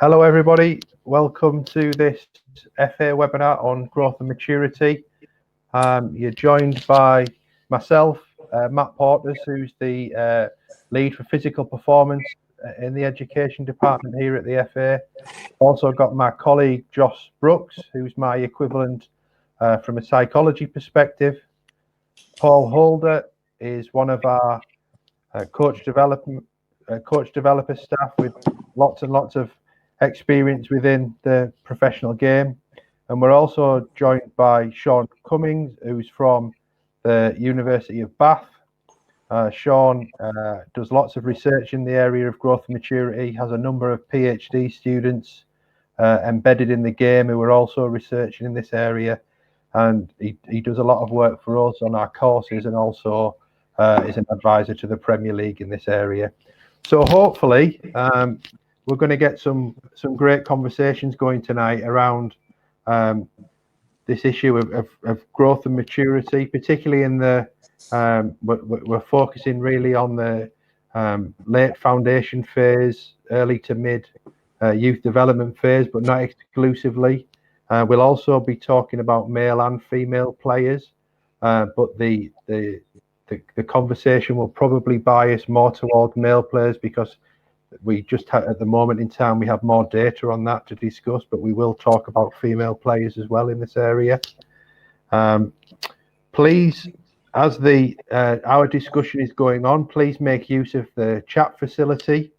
Hello, everybody. Welcome to this FA webinar on growth and maturity. You're joined by myself, Matt Porters, who's the lead for physical performance in the education department here at the FA. Also got my colleague, Josh Brooks, who's my equivalent from a psychology perspective. Paul Holder is one of our coach developer staff with lots and lots of experience within the professional game. And we're also joined by Sean Cummings, who's from the University of Bath. Sean does lots of research in the area of growth and maturity, has a number of PhD students embedded in the game who are also researching in this area. And he does a lot of work for us on our courses, and also is an advisor to the Premier League in this area. So hopefully we're going to get some great conversations going tonight around this issue of growth and maturity, particularly in the we're focusing really on the late foundation phase, early to mid youth development phase, but not exclusively. We'll also be talking about male and female players, but the conversation will probably bias more towards male players because we just have, at the moment in time, we have more data on that to discuss, but we will talk about female players as well in this area. Please, as our discussion is going on, please make use of the chat facility,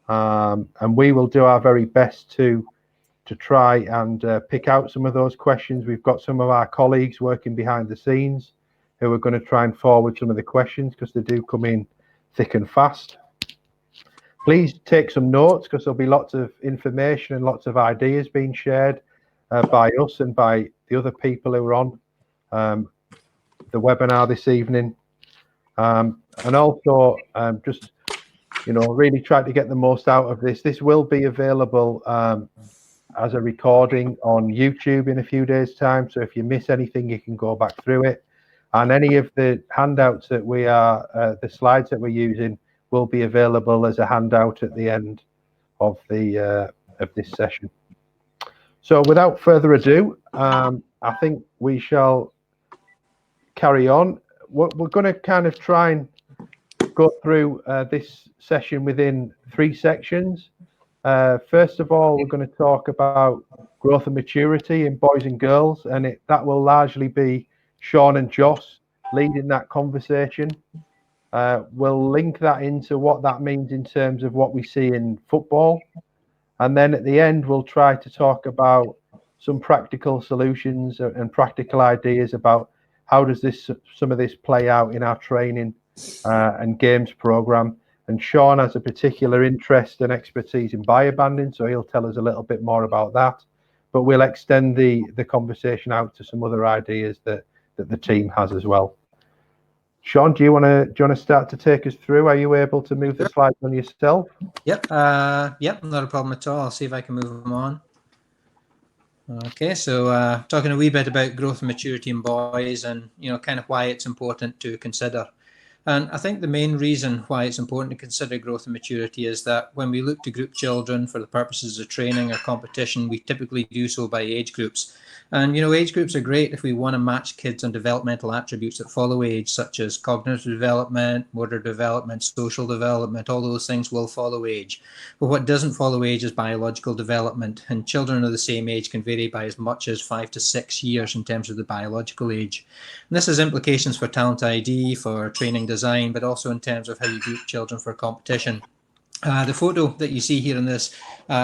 and we will do our very best to try and pick out some of those questions. We've got some of our colleagues working behind the scenes who are going to try and forward some of the questions because they do come in thick and fast. Please take some notes because there'll be lots of information and lots of ideas being shared by us and by the other people who are on the webinar this evening. And also just, really try to get the most out of this. This will be available as a recording on YouTube in a few days' time. So if you miss anything, you can go back through it. And any of the handouts that the slides that we're using will be available as a handout at the end of this session. So without further ado, I think we shall carry on. We're going to kind of try and go through this session within 3 sections. First of all, we're going to talk about growth and maturity in boys and girls, and that will largely be Sean and Josh leading that conversation. We'll link that into what that means in terms of what we see in football. And then at the end, we'll try to talk about some practical solutions and practical ideas about how does some of this play out in our training and games program. And Sean has a particular interest and expertise in biobanding, so he'll tell us a little bit more about that. But we'll extend the conversation out to some other ideas that the team has as well. Sean, do you want to start to take us through? Are you able to move the slides on yourself? Yep. Yep, not a problem at all. I'll see if I can move them on. Okay, so talking a wee bit about growth and maturity in boys, and kind of why it's important to consider. And I think the main reason why it's important to consider growth and maturity is that when we look to group children for the purposes of training or competition, we typically do so by age groups. And, age groups are great if we want to match kids on developmental attributes that follow age, such as cognitive development, motor development, social development. All those things will follow age. But what doesn't follow age is biological development. And children of the same age can vary by as much as 5 to 6 years in terms of the biological age. And this has implications for talent ID, for training design, but also in terms of how you group children for competition. The photo that you see here in this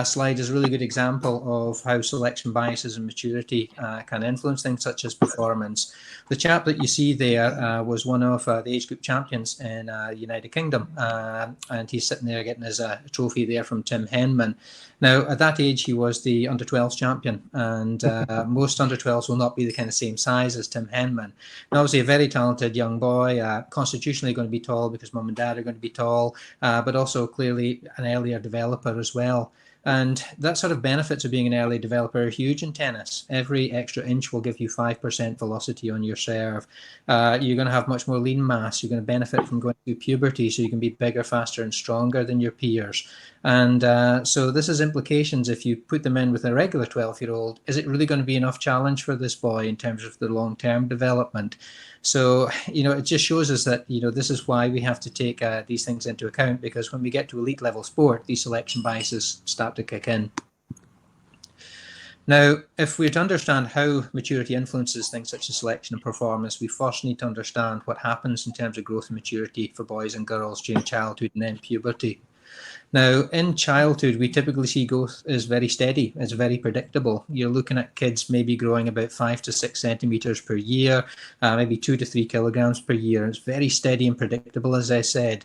slide is a really good example of how selection biases and maturity can influence things such as performance. The chap that you see there was one of the age group champions in the United Kingdom, and he's sitting there getting his trophy there from Tim Henman. Now, at that age, he was the under-12s champion, and most under-12s will not be the kind of same size as Tim Henman. Now, obviously, a very talented young boy, constitutionally going to be tall because mum and dad are going to be tall, but also clearly an earlier developer as well. And that sort of benefits of being an early developer are huge in tennis. Every extra inch will give you 5% velocity on your serve. You're going to have much more lean mass. You're going to benefit from going through puberty, so you can be bigger, faster, and stronger than your peers. And so this has implications if you put them in with a regular 12-year-old. Is it really going to be enough challenge for this boy in terms of the long-term development? So, it just shows us that, this is why we have to take these things into account, because when we get to elite level sport, these selection biases start to kick in. Now, if we're to understand how maturity influences things such as selection and performance, we first need to understand what happens in terms of growth and maturity for boys and girls during childhood and then puberty. Now, in childhood, we typically see growth is very steady. It's very predictable. You're looking at kids maybe growing about 5 to 6 centimeters per year, maybe 2 to 3 kilograms per year. It's very steady and predictable, as I said.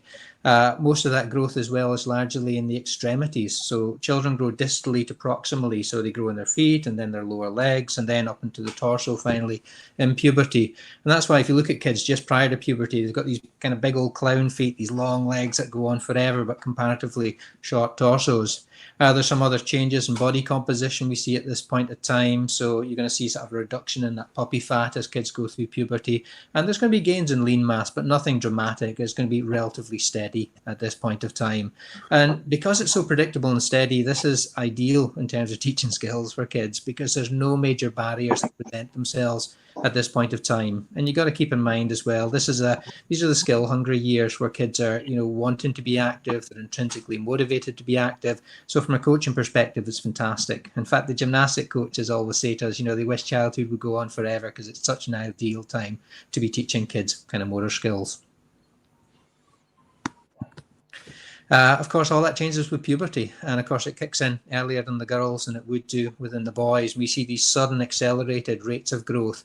Most of that growth as well is largely in the extremities. So children grow distally to proximally. So they grow in their feet and then their lower legs and then up into the torso finally in puberty. And that's why if you look at kids just prior to puberty, they've got these kind of big old clown feet, these long legs that go on forever, but comparatively short torsos. There's some other changes in body composition we see at this point of time. So you're going to see sort of a reduction in that puppy fat as kids go through puberty. And there's going to be gains in lean mass, but nothing dramatic. It's going to be relatively steady at this point of time. And because it's so predictable and steady, this is ideal in terms of teaching skills for kids, because there's no major barriers that present themselves at this point of time. And you got to keep in mind as well, these are the skill hungry years where kids are, wanting to be active, they're intrinsically motivated to be active. So from a coaching perspective, it's fantastic. In fact, the gymnastic coaches always say to us, they wish childhood would go on forever because it's such an ideal time to be teaching kids kind of motor skills. Of course, all that changes with puberty. And of course, it kicks in earlier than the girls than it would do within the boys. We see these sudden accelerated rates of growth,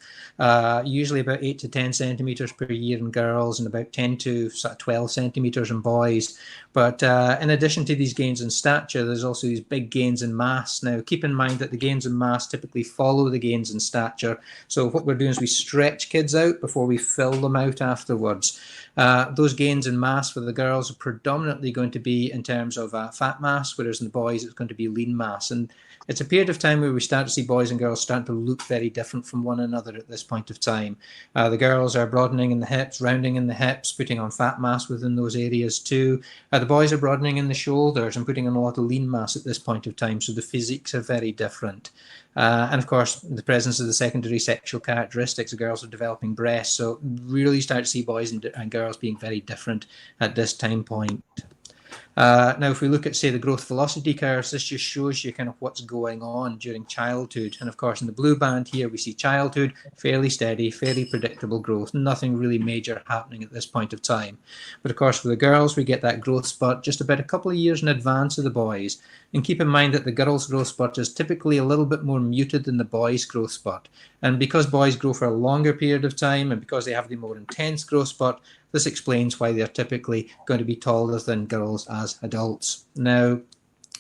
usually about 8 to 10 centimeters per year in girls and about 10 to 12 centimeters in boys. But in addition to these gains in stature, there's also these big gains in mass. Now, keep in mind that the gains in mass typically follow the gains in stature. So what we're doing is we stretch kids out before we fill them out afterwards. Those gains in mass for the girls are predominantly going to be in terms of fat mass, whereas in the boys it's going to be lean mass. And it's a period of time where we start to see boys and girls starting to look very different from one another at this point of time. The girls are broadening in the hips, rounding in the hips, putting on fat mass within those areas too. The boys are broadening in the shoulders and putting on a lot of lean mass at this point of time. So the physiques are very different. And of course, the presence of the secondary sexual characteristics, the girls are developing breasts. So really start to see boys and girls being very different at this time point. Now, if we look at, say, the growth velocity curves, this just shows you kind of what's going on during childhood. And of course, in the blue band here, we see childhood, fairly steady, fairly predictable growth, nothing really major happening at this point of time. But of course, for the girls, we get that growth spurt just about a couple of years in advance of the boys. And keep in mind that the girls' growth spurt is typically a little bit more muted than the boys' growth spurt. And because boys grow for a longer period of time and because they have the more intense growth spurt, this explains why they're typically going to be taller than girls as adults. Now,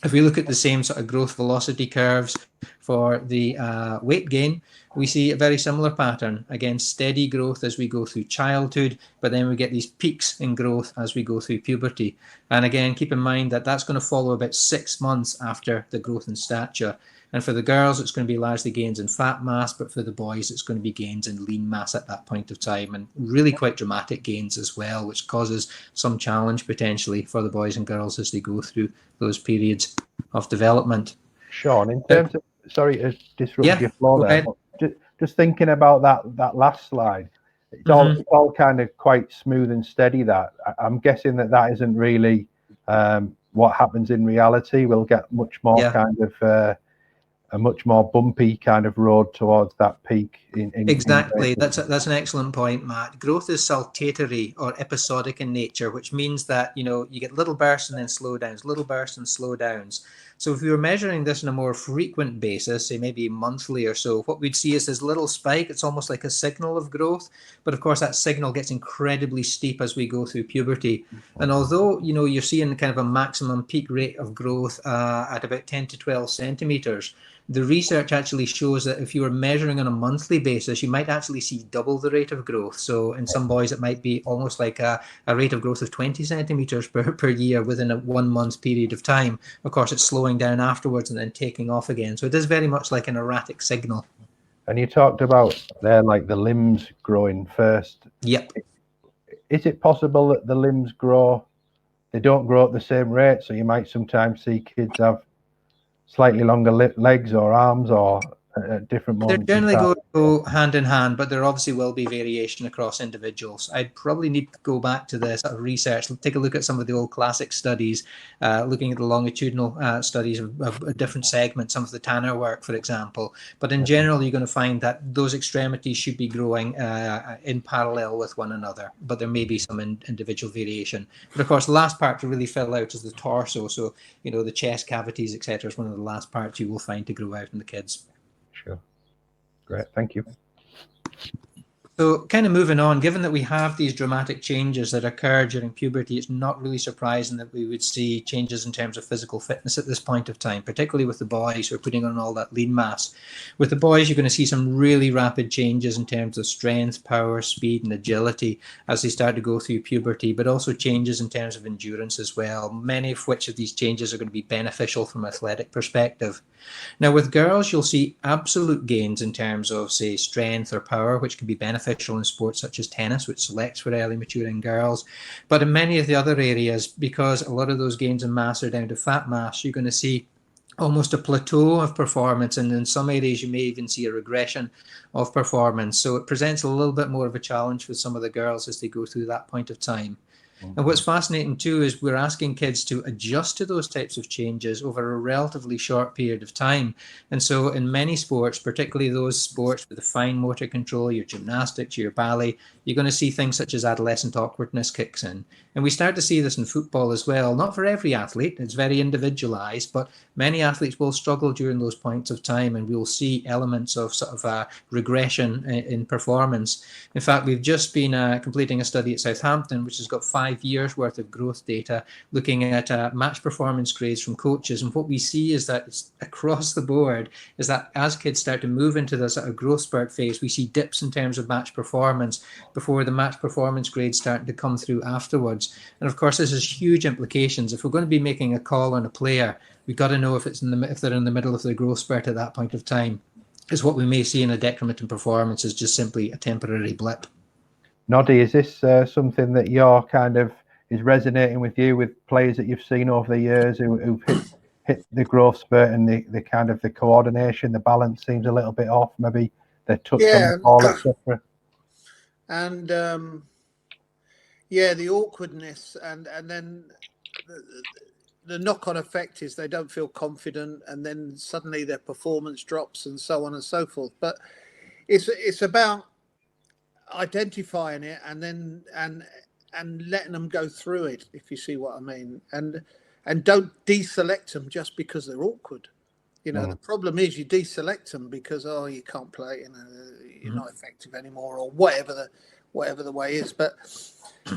if we look at the same sort of growth velocity curves for the weight gain, we see a very similar pattern. Again, steady growth as we go through childhood, but then we get these peaks in growth as we go through puberty. And again, keep in mind that that's going to follow about 6 months after the growth in stature. And for the girls, it's going to be largely gains in fat mass, but for the boys, it's going to be gains in lean mass at that point of time, and really quite dramatic gains as well, which causes some challenge potentially for the boys and girls as they go through those periods of development. Sean, in terms of, sorry to disrupt your flow there, but just thinking about that last slide, it's all kind of quite smooth and steady. That I'm guessing that isn't really what happens in reality. We'll get much more kind of a much more bumpy kind of road towards that peak. Exactly. That's an excellent point, Matt. Growth is saltatory or episodic in nature, which means that, you get little bursts and then slowdowns, little bursts and slowdowns. So if we were measuring this on a more frequent basis, say maybe monthly or so, what we'd see is this little spike. It's almost like a signal of growth. But of course, that signal gets incredibly steep as we go through puberty. And although, you're seeing kind of a maximum peak rate of growth at about 10 to 12 centimeters, the research actually shows that if you were measuring on a monthly basis, you might actually see double the rate of growth. So in some boys, it might be almost like a rate of growth of 20 centimeters per year within a 1 month period of time. Of course, it's slowing down afterwards and then taking off again. So it is very much like an erratic signal. And you talked about there, like the limbs growing first. Yep. Is it possible that the limbs they don't grow at the same rate? So you might sometimes see kids have slightly longer legs or arms or at different moments. They're generally go hand in hand, but there obviously will be variation across individuals. I'd probably need to go back to the sort of research, take a look at some of the old classic studies, looking at the longitudinal studies of different segments, some of the Tanner work, for example. But in general, you're going to find that those extremities should be growing in parallel with one another, but there may be some individual variation. But of course, the last part to really fill out is the torso. So, you know, the chest cavities, etc., is one of the last parts you will find to grow out in the kids. Sure. Great, thank you. So kind of moving on, given that we have these dramatic changes that occur during puberty, it's not really surprising that we would see changes in terms of physical fitness at this point of time, particularly with the boys who are putting on all that lean mass. With the boys, you're going to see some really rapid changes in terms of strength, power, speed, and agility as they start to go through puberty, but also changes in terms of endurance as well, many of which of these changes are going to be beneficial from an athletic perspective. Now, with girls, you'll see absolute gains in terms of, say, strength or power, which can be beneficial in sports such as tennis, which selects for early maturing girls. But in many of the other areas, because a lot of those gains in mass are down to fat mass, you're going to see almost a plateau of performance, and in some areas you may even see a regression of performance. So it presents a little bit more of a challenge for some of the girls as they go through that point of time. And what's fascinating too is we're asking kids to adjust to those types of changes over a relatively short period of time. And so in many sports, particularly those sports with the fine motor control, your gymnastics, your ballet, you're going to see things such as adolescent awkwardness kicks in. And we start to see this in football as well. Not for every athlete, it's very individualized, but many athletes will struggle during those points of time, and we'll see elements of sort of a regression in performance. In fact, we've just been completing a study at Southampton, which has got 5 years worth of growth data, looking at match performance grades from coaches. And what we see is that it's across the board is that as kids start to move into the sort of growth spurt phase, we see dips in terms of match performance before the match performance grades start to come through afterwards. And of course, this has huge implications. If we're going to be making a call on a player, we've got to know if they're in the middle of the growth spurt at that point of time. Because what we may see in a decrement in performance is just simply a temporary blip. Noddy, is this something that you're kind of is resonating with you, with players that you've seen over the years who've hit the growth spurt, and the kind of the coordination, the balance seems a little bit off, maybe they're touch on the ball, etc. And the awkwardness, and then the knock-on effect is they don't feel confident, and then suddenly their performance drops, and so on and so forth. But it's about identifying it and then and letting them go through it, if you see what I mean, and don't deselect them just because they're awkward. You know, the problem is you deselect them because you can't play, you're not effective anymore, or whatever the way is. But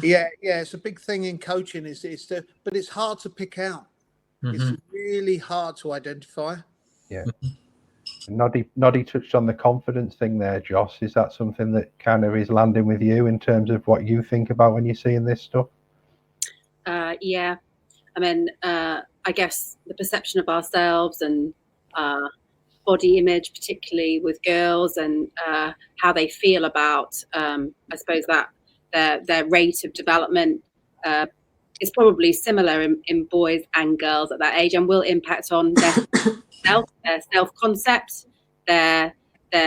it's a big thing in coaching but it's hard to pick out. It's really hard to identify. Yeah. Noddy touched on the confidence thing there, Joss. Is that something that kind of is landing with you in terms of what you think about when you're seeing this stuff? Yeah. I mean, I guess the perception of ourselves and body image, particularly with girls, and how they feel about, I suppose, that their rate of development is probably similar in boys and girls at that age, and will impact on their self-concept, their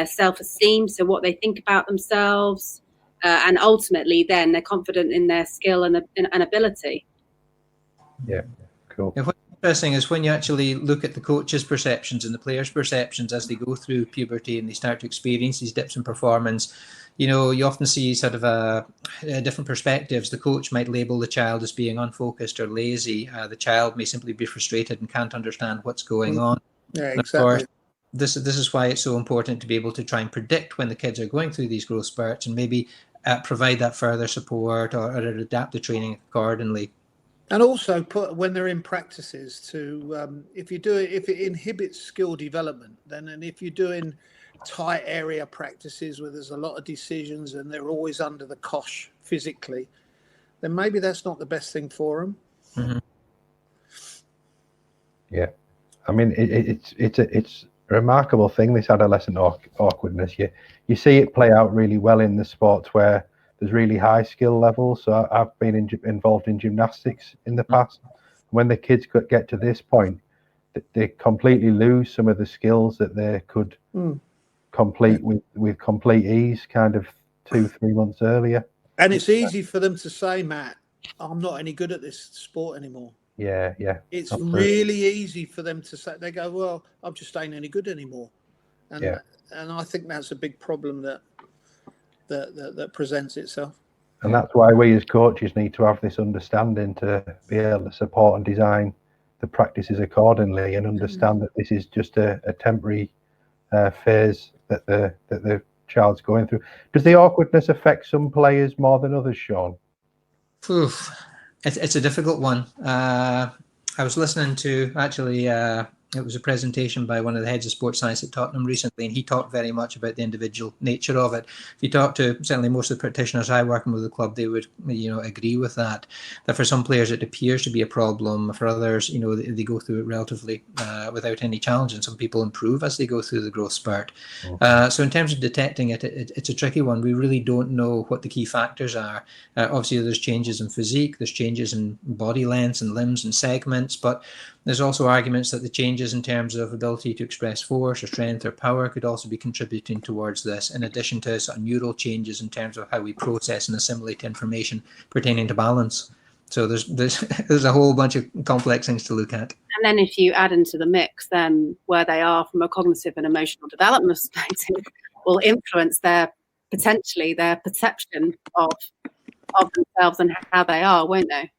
self-esteem, so what they think about themselves, and ultimately then they're confident in their skill and ability. Yeah, cool. Now, what's interesting is when you actually look at the coaches' perceptions and the players' perceptions as they go through puberty and they start to experience these dips in performance, you know, you often see sort of different perspectives. The coach might label the child as being unfocused or lazy. The child may simply be frustrated and can't understand what's going on. Yeah, and exactly. of course, this is why it's so important to be able to try and predict when the kids are going through these growth spurts, and maybe provide that further support or adapt the training accordingly. And also put when they're in practices to if it inhibits skill development, then, and if you're doing tight area practices where there's a lot of decisions and they're always under the cosh physically, then maybe that's not the best thing for them. Mm-hmm. Yeah, I mean it's a remarkable thing, this adolescent awkwardness. You see it play out really well in the sports where there's really high skill levels. So I've been involved in gymnastics in the past. When the kids get to this point, they completely lose some of the skills that they could complete with complete ease, kind of 2-3 months earlier. And it's easy for them to say, Matt, I'm not any good at this sport anymore. Yeah. It's absolutely. really easy for them to say. They go, well, I'm just ain't any good anymore. And I think that's a big problem that presents itself. And that's why we as coaches need to have this understanding to be able to support and design the practices accordingly, and understand that this is just a temporary phase that the child's going through. Does the awkwardness affect some players more than others, Sean? Oof. It's a difficult one. I was listening to, actually, it was a presentation by one of the heads of sports science at Tottenham recently, and he talked very much about the individual nature of it. If you talk to certainly most of the practitioners I work with the club, they would, agree with that for some players it appears to be a problem. For others, they go through it relatively without any challenge, and some people improve as they go through the growth spurt. So in terms of detecting it, it's a tricky one. We really don't know what the key factors are. Obviously, there's changes in physique, there's changes in body lengths and limbs and segments, but there's also arguments that the changes in terms of ability to express force or strength or power could also be contributing towards this, in addition to sort of neural changes in terms of how we process and assimilate information pertaining to balance. So there's a whole bunch of complex things to look at. And then if you add into the mix then where they are from a cognitive and emotional development perspective, will influence potentially their perception of themselves and how they are, won't they?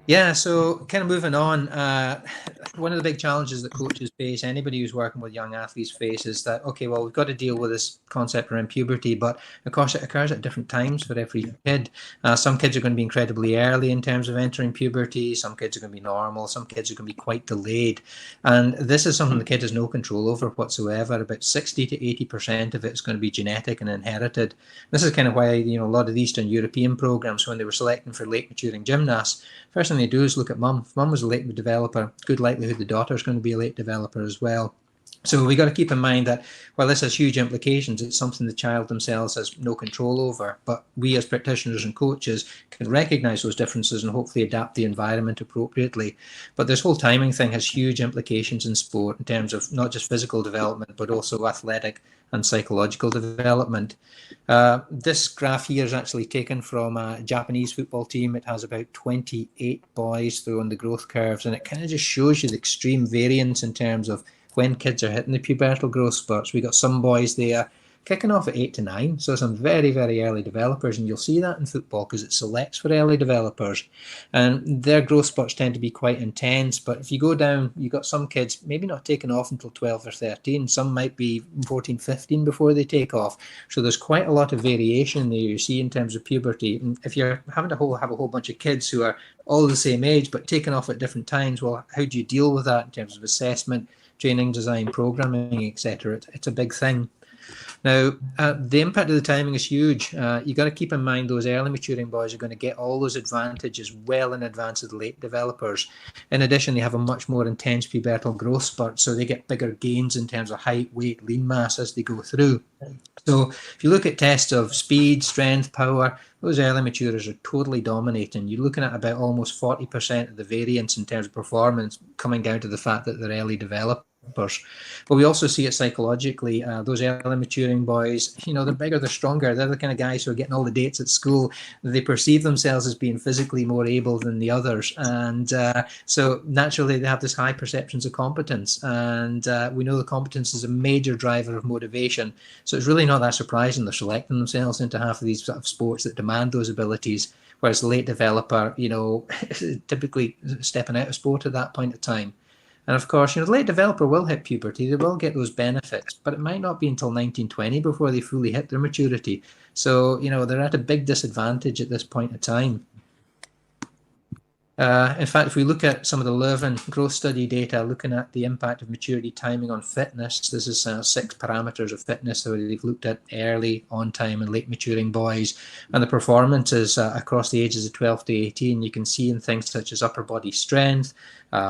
Yeah, so kind of moving on, one of the big challenges that coaches face, anybody who's working with young athletes face, is that, okay, well, we've got to deal with this concept around puberty, but of course it occurs at different times for every kid. Some kids are going to be incredibly early in terms of entering puberty, some kids are going to be normal, some kids are going to be quite delayed. And this is something the kid has no control over whatsoever. About 60 to 80% of it is going to be genetic and inherited. This is kind of why, a lot of the Eastern European programs, when they were selecting for late maturing gymnasts, first thing they do is look at mum. If mum was a late developer, good likelihood the daughter's going to be a late developer as well. So we got to keep in mind that while this has huge implications, it's something the child themselves has no control over. But we as practitioners and coaches can recognize those differences and hopefully adapt the environment appropriately. But this whole timing thing has huge implications in sport in terms of not just physical development, but also athletic and psychological development. This graph here is actually taken from a Japanese football team. It has about 28 boys through the growth curves, and it kind of just shows you the extreme variance in terms of when kids are hitting the pubertal growth spurts. We got some boys there kicking off at 8 to 9, so some very, very early developers, and you'll see that in football because it selects for early developers, and their growth spurts tend to be quite intense. But if you go down, you got some kids maybe not taking off until 12 or 13, some might be 14, 15 before they take off. So there's quite a lot of variation there you see in terms of puberty. And if you're having to have a whole bunch of kids who are all the same age but taking off at different times, well, how do you deal with that in terms of assessment, training, design, programming, etc.? It's a big thing. Now, the impact of the timing is huge. You got to keep in mind those early maturing boys are going to get all those advantages well in advance of the late developers. In addition, they have a much more intense pubertal growth spurt, so they get bigger gains in terms of height, weight, lean mass as they go through. So if you look at tests of speed, strength, power, those early maturers are totally dominating. You're looking at about almost 40% of the variance in terms of performance coming down to the fact that they're early developers. But we also see it psychologically. Those early maturing boys, they're bigger, they're stronger. They're the kind of guys who are getting all the dates at school. They perceive themselves as being physically more able than the others. And so naturally they have this high perceptions of competence. And we know the competence is a major driver of motivation. So it's really not that surprising they're selecting themselves into half of these sort of sports that demand those abilities. Whereas the late developer, typically stepping out of sport at that point of time. And of course, the late developer will hit puberty, they will get those benefits, but it might not be until 1920 before they fully hit their maturity. So, they're at a big disadvantage at this point in time. In fact, if we look at some of the Leuven growth study data, looking at the impact of maturity timing on fitness, this is 6 parameters of fitness that they've looked at early, on time, and late maturing boys, and the performances across the ages of 12 to 18. You can see in things such as upper body strength,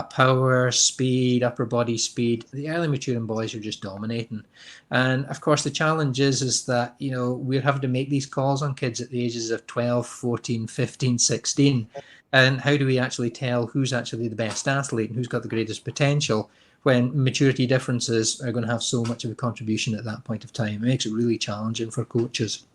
power, speed, upper body speed. The early maturing boys are just dominating. And of course, the challenge is that, we're having to make these calls on kids at the ages of 12, 14, 15, 16. And how do we actually tell who's actually the best athlete and who's got the greatest potential when maturity differences are going to have so much of a contribution at that point of time? It makes it really challenging for coaches.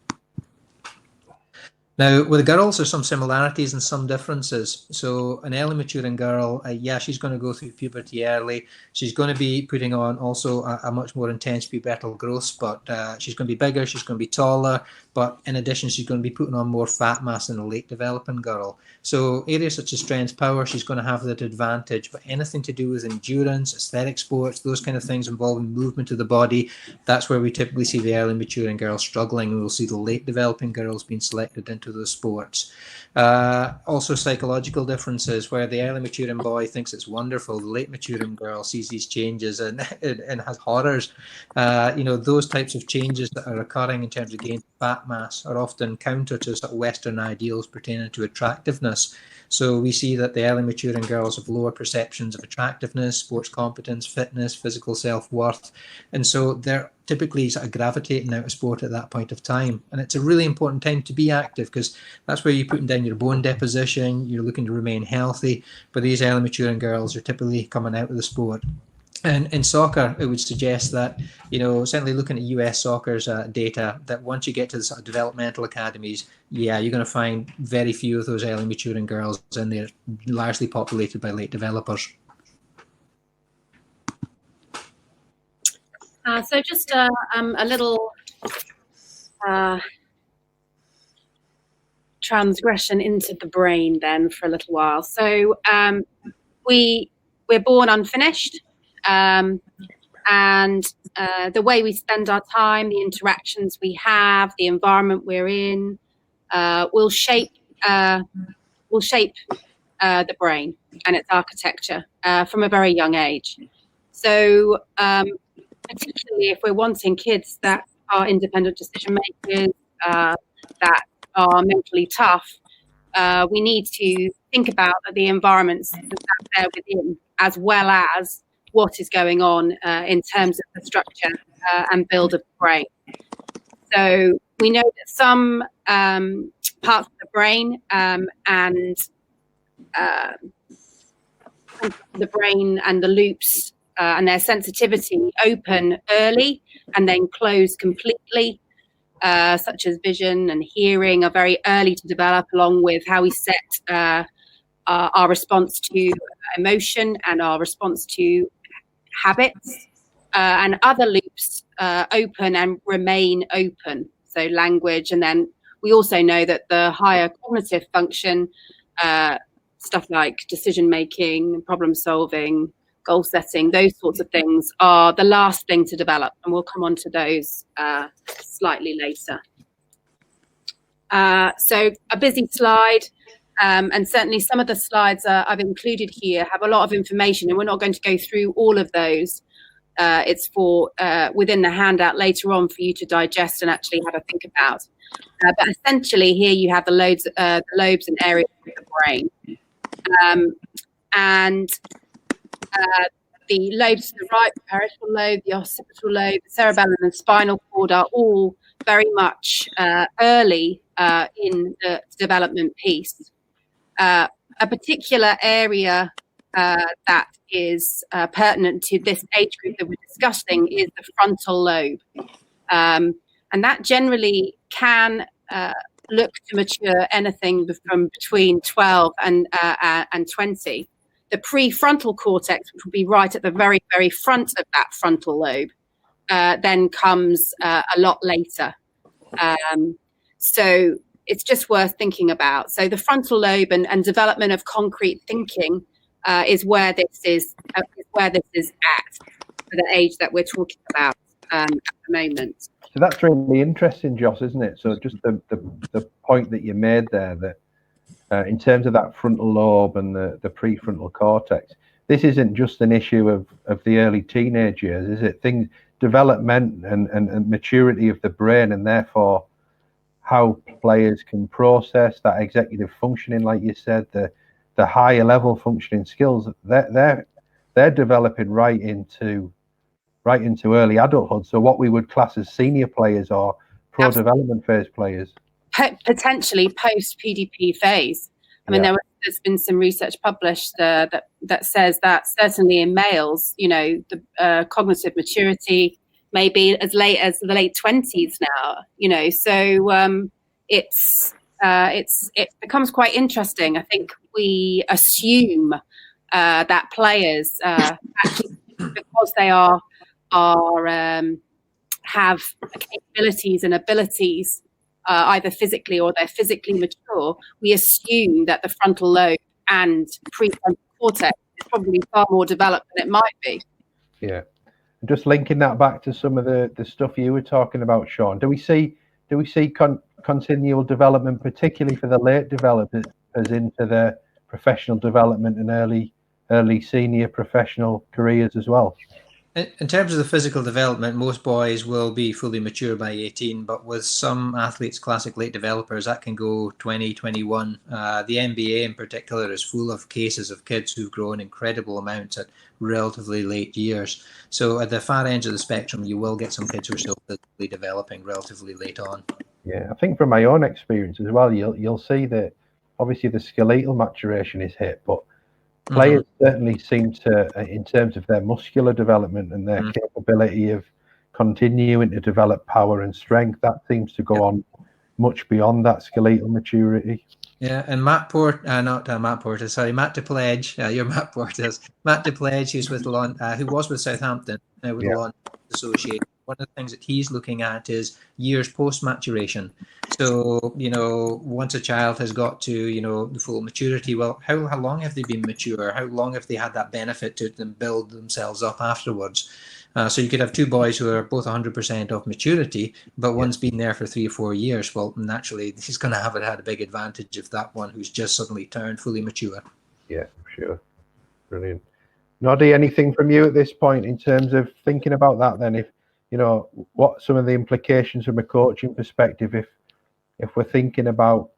Now, with girls, there's some similarities and some differences. So an early maturing girl, she's going to go through puberty early. She's going to be putting on also a much more intense pubertal growth spurt. She's going to be bigger, she's going to be taller, but in addition, she's going to be putting on more fat mass than a late developing girl. So areas such as strength, power, she's going to have that advantage, but anything to do with endurance, aesthetic sports, those kind of things involving movement of the body, that's where we typically see the early maturing girls struggling, and we'll see the late developing girls being selected into those sports. Also psychological differences, where the early maturing boy thinks it's wonderful, the late maturing girl sees these changes and has horrors. Those types of changes that are occurring in terms of gain fat mass are often counter to sort of Western ideals pertaining to attractiveness. So we see that the early maturing girls have lower perceptions of attractiveness, sports competence, fitness, physical self-worth. And so they're typically sort of gravitating out of sport at that point of time. And it's a really important time to be active, because that's where you're putting down your bone deposition, you're looking to remain healthy. But these early maturing girls are typically coming out of the sport. And in soccer, it would suggest that, certainly looking at US soccer's data, that once you get to the sort of developmental academies, you're going to find very few of those early maturing girls, and they're largely populated by late developers. So just a little transgression into the brain then for a little while. So we're born unfinished. And the way we spend our time, the interactions we have, the environment we're in, will shape the brain and its architecture from a very young age. So particularly if we're wanting kids that are independent decision makers, that are mentally tough, we need to think about the environments that they're within, as well as what is going on in terms of the structure and build of the brain. So we know that some parts of the brain and the brain and the loops and their sensitivity open early and then close completely, such as vision and hearing are very early to develop, along with how we set our response to emotion and our response to habits, and other loops open and remain open, so language. And then we also know that the higher cognitive function, stuff like decision making, problem solving, goal setting, those sorts of things are the last thing to develop, and we'll come on to those slightly later. So a busy slide. And certainly some of the slides I've included here have a lot of information, and we're not going to go through all of those. It's for within the handout later on for you to digest and actually have a think about. But essentially here you have the lobes and areas of the brain. And the lobes to the right, the parietal lobe, the occipital lobe, the cerebellum and spinal cord are all very much early in the development piece. A particular area that is pertinent to this age group that we're discussing is the frontal lobe. And that generally can look to mature anything from between 12 and 20. The prefrontal cortex, which will be right at the very, very front of that frontal lobe, then comes a lot later. So it's just worth thinking about. So the frontal lobe and development of concrete thinking is where this is at for the age that we're talking about at the moment. So that's really interesting, Joss, isn't it? So just the point that you made there, that in terms of that frontal lobe and the prefrontal cortex, this isn't just an issue of the early teenage years, is it? Things, development and maturity of the brain, and therefore how players can process that executive functioning, like you said, the higher level functioning skills, they're developing right into early adulthood. So what we would class as senior players or pro development phase players, potentially post PDP phase. I mean, there's been some research published that says that certainly in males, the cognitive maturity may be as late as the late 20s now. So it becomes quite interesting. I think we assume that players actually, because they have capabilities and abilities, either physically or they're physically mature, we assume that the frontal lobe and prefrontal cortex is probably far more developed than it might be. Yeah. Just linking that back to some of the stuff you were talking about, Sean, do we see continual development, particularly for the late developers, into their professional development and early senior professional careers as well? In terms of the physical development, most boys will be fully mature by 18, but with some athletes, classic late developers, that can go 20, 21. The NBA in particular is full of cases of kids who've grown incredible amounts at relatively late years. So at the far end of the spectrum, you will get some kids who are still physically developing relatively late on. Yeah, I think from my own experience as well, you'll see that obviously the skeletal maturation is hit, but players certainly seem to, in terms of their muscular development and their capability of continuing to develop power and strength, that seems to go on much beyond that skeletal maturity. Yeah, and Matt DePledge, you're Matt Porter's. Matt DePledge, who was with Southampton, now with the London Association. One of the things that he's looking at is years post-maturation. So, once a child has got to, the full maturity, well, how long have they been mature? How long have they had that benefit to them build themselves up afterwards? So you could have two boys who are both 100% of maturity, but one's been there for 3 or 4 years. Well, naturally, he's going to have had a big advantage of that one who's just suddenly turned fully mature. Yeah, sure. Brilliant. Noddy, anything from you at this point in terms of thinking about that then? If, what some of the implications from a coaching perspective, if we're thinking about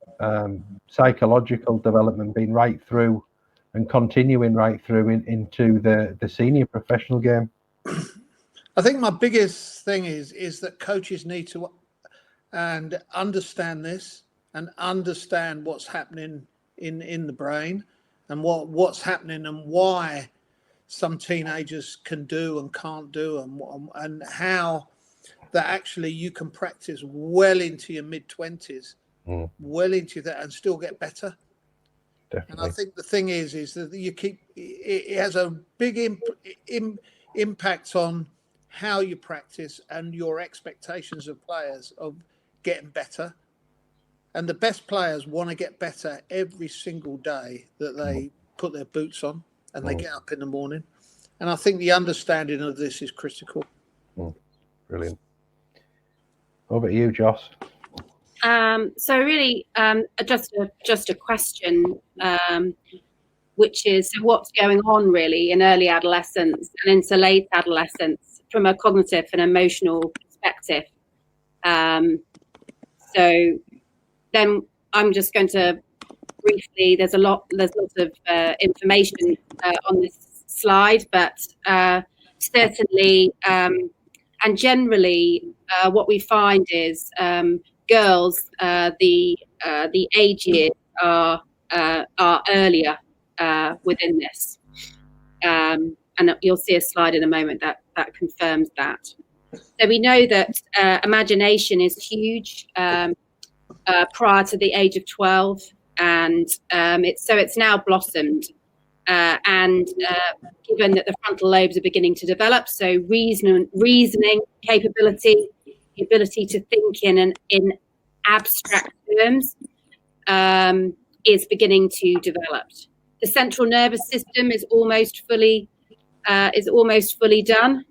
psychological development being right through and continuing right through into the senior professional game? I think my biggest thing is that coaches need to understand this and understand what's happening in the brain and what's happening and why some teenagers can do and can't do, and how that actually you can practice well into your mid-20s, well into that, and still get better. Definitely. And I think the thing is that it has a big impact on how you practice and your expectations of players of getting better. And the best players want to get better every single day that they put their boots on and they get up in the morning. And I think the understanding of this is critical. Brilliant. Over to you, Joss. So really, just a question, which is what's going on really in early adolescence and into late adolescence from a cognitive and emotional perspective. So then I'm just going to briefly, there's lots of information on this slide, but certainly and generally what we find is girls, the age years are earlier within this, and you'll see a slide in a moment that confirms that. So we know that imagination is huge prior to the age of 12, and it's now blossomed. And given that the frontal lobes are beginning to develop, so reasoning capability, the ability to think in abstract terms, is beginning to develop. The central nervous system is almost fully done,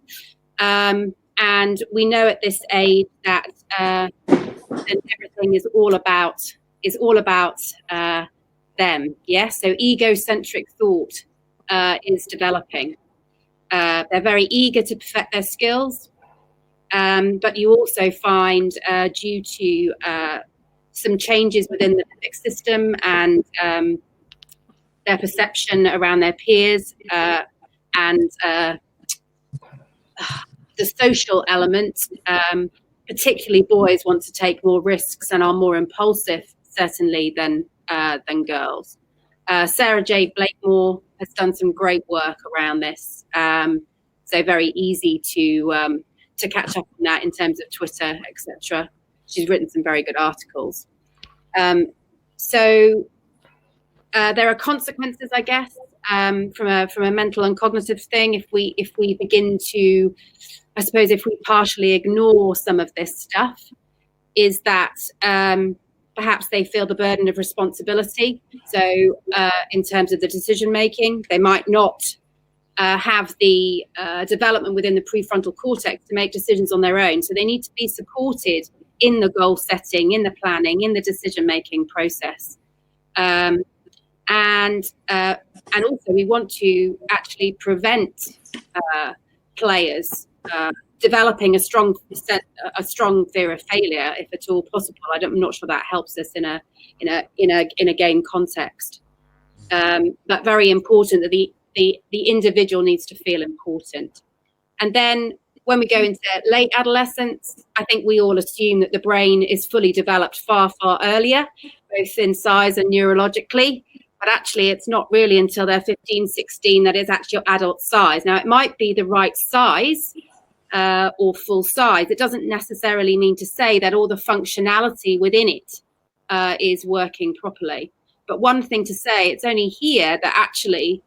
and we know at this age that everything is all about them. Yes, so egocentric thought is developing. They're very eager to perfect their skills, but you also find due to some changes within the limbic system and their perception around their peers and the social element, particularly boys want to take more risks and are more impulsive, certainly, than girls. Sarah J. Blakemore has done some great work around this, so very easy to catch up on that in terms of Twitter, etc. She's written some very good articles. So there are consequences, I guess, from a mental and cognitive thing. If we begin to, I suppose, if we partially ignore some of this stuff, is that perhaps they feel the burden of responsibility. So in terms of the decision making, they might not have the development within the prefrontal cortex to make decisions on their own. So they need to be supported in the goal setting, in the planning, in the decision making process. And also we want to actually prevent players developing a strong fear of failure, if at all possible. I'm not sure that helps us in a game context. But very important that the individual needs to feel important. And then when we go into late adolescence, I think we all assume that the brain is fully developed far, far earlier, both in size and neurologically. But actually, it's not really until they're 15, 16 that it's actually your adult size. Now, it might be the right size or full size. It doesn't necessarily mean to say that all the functionality within it is working properly. But one thing to say, it's only here that actually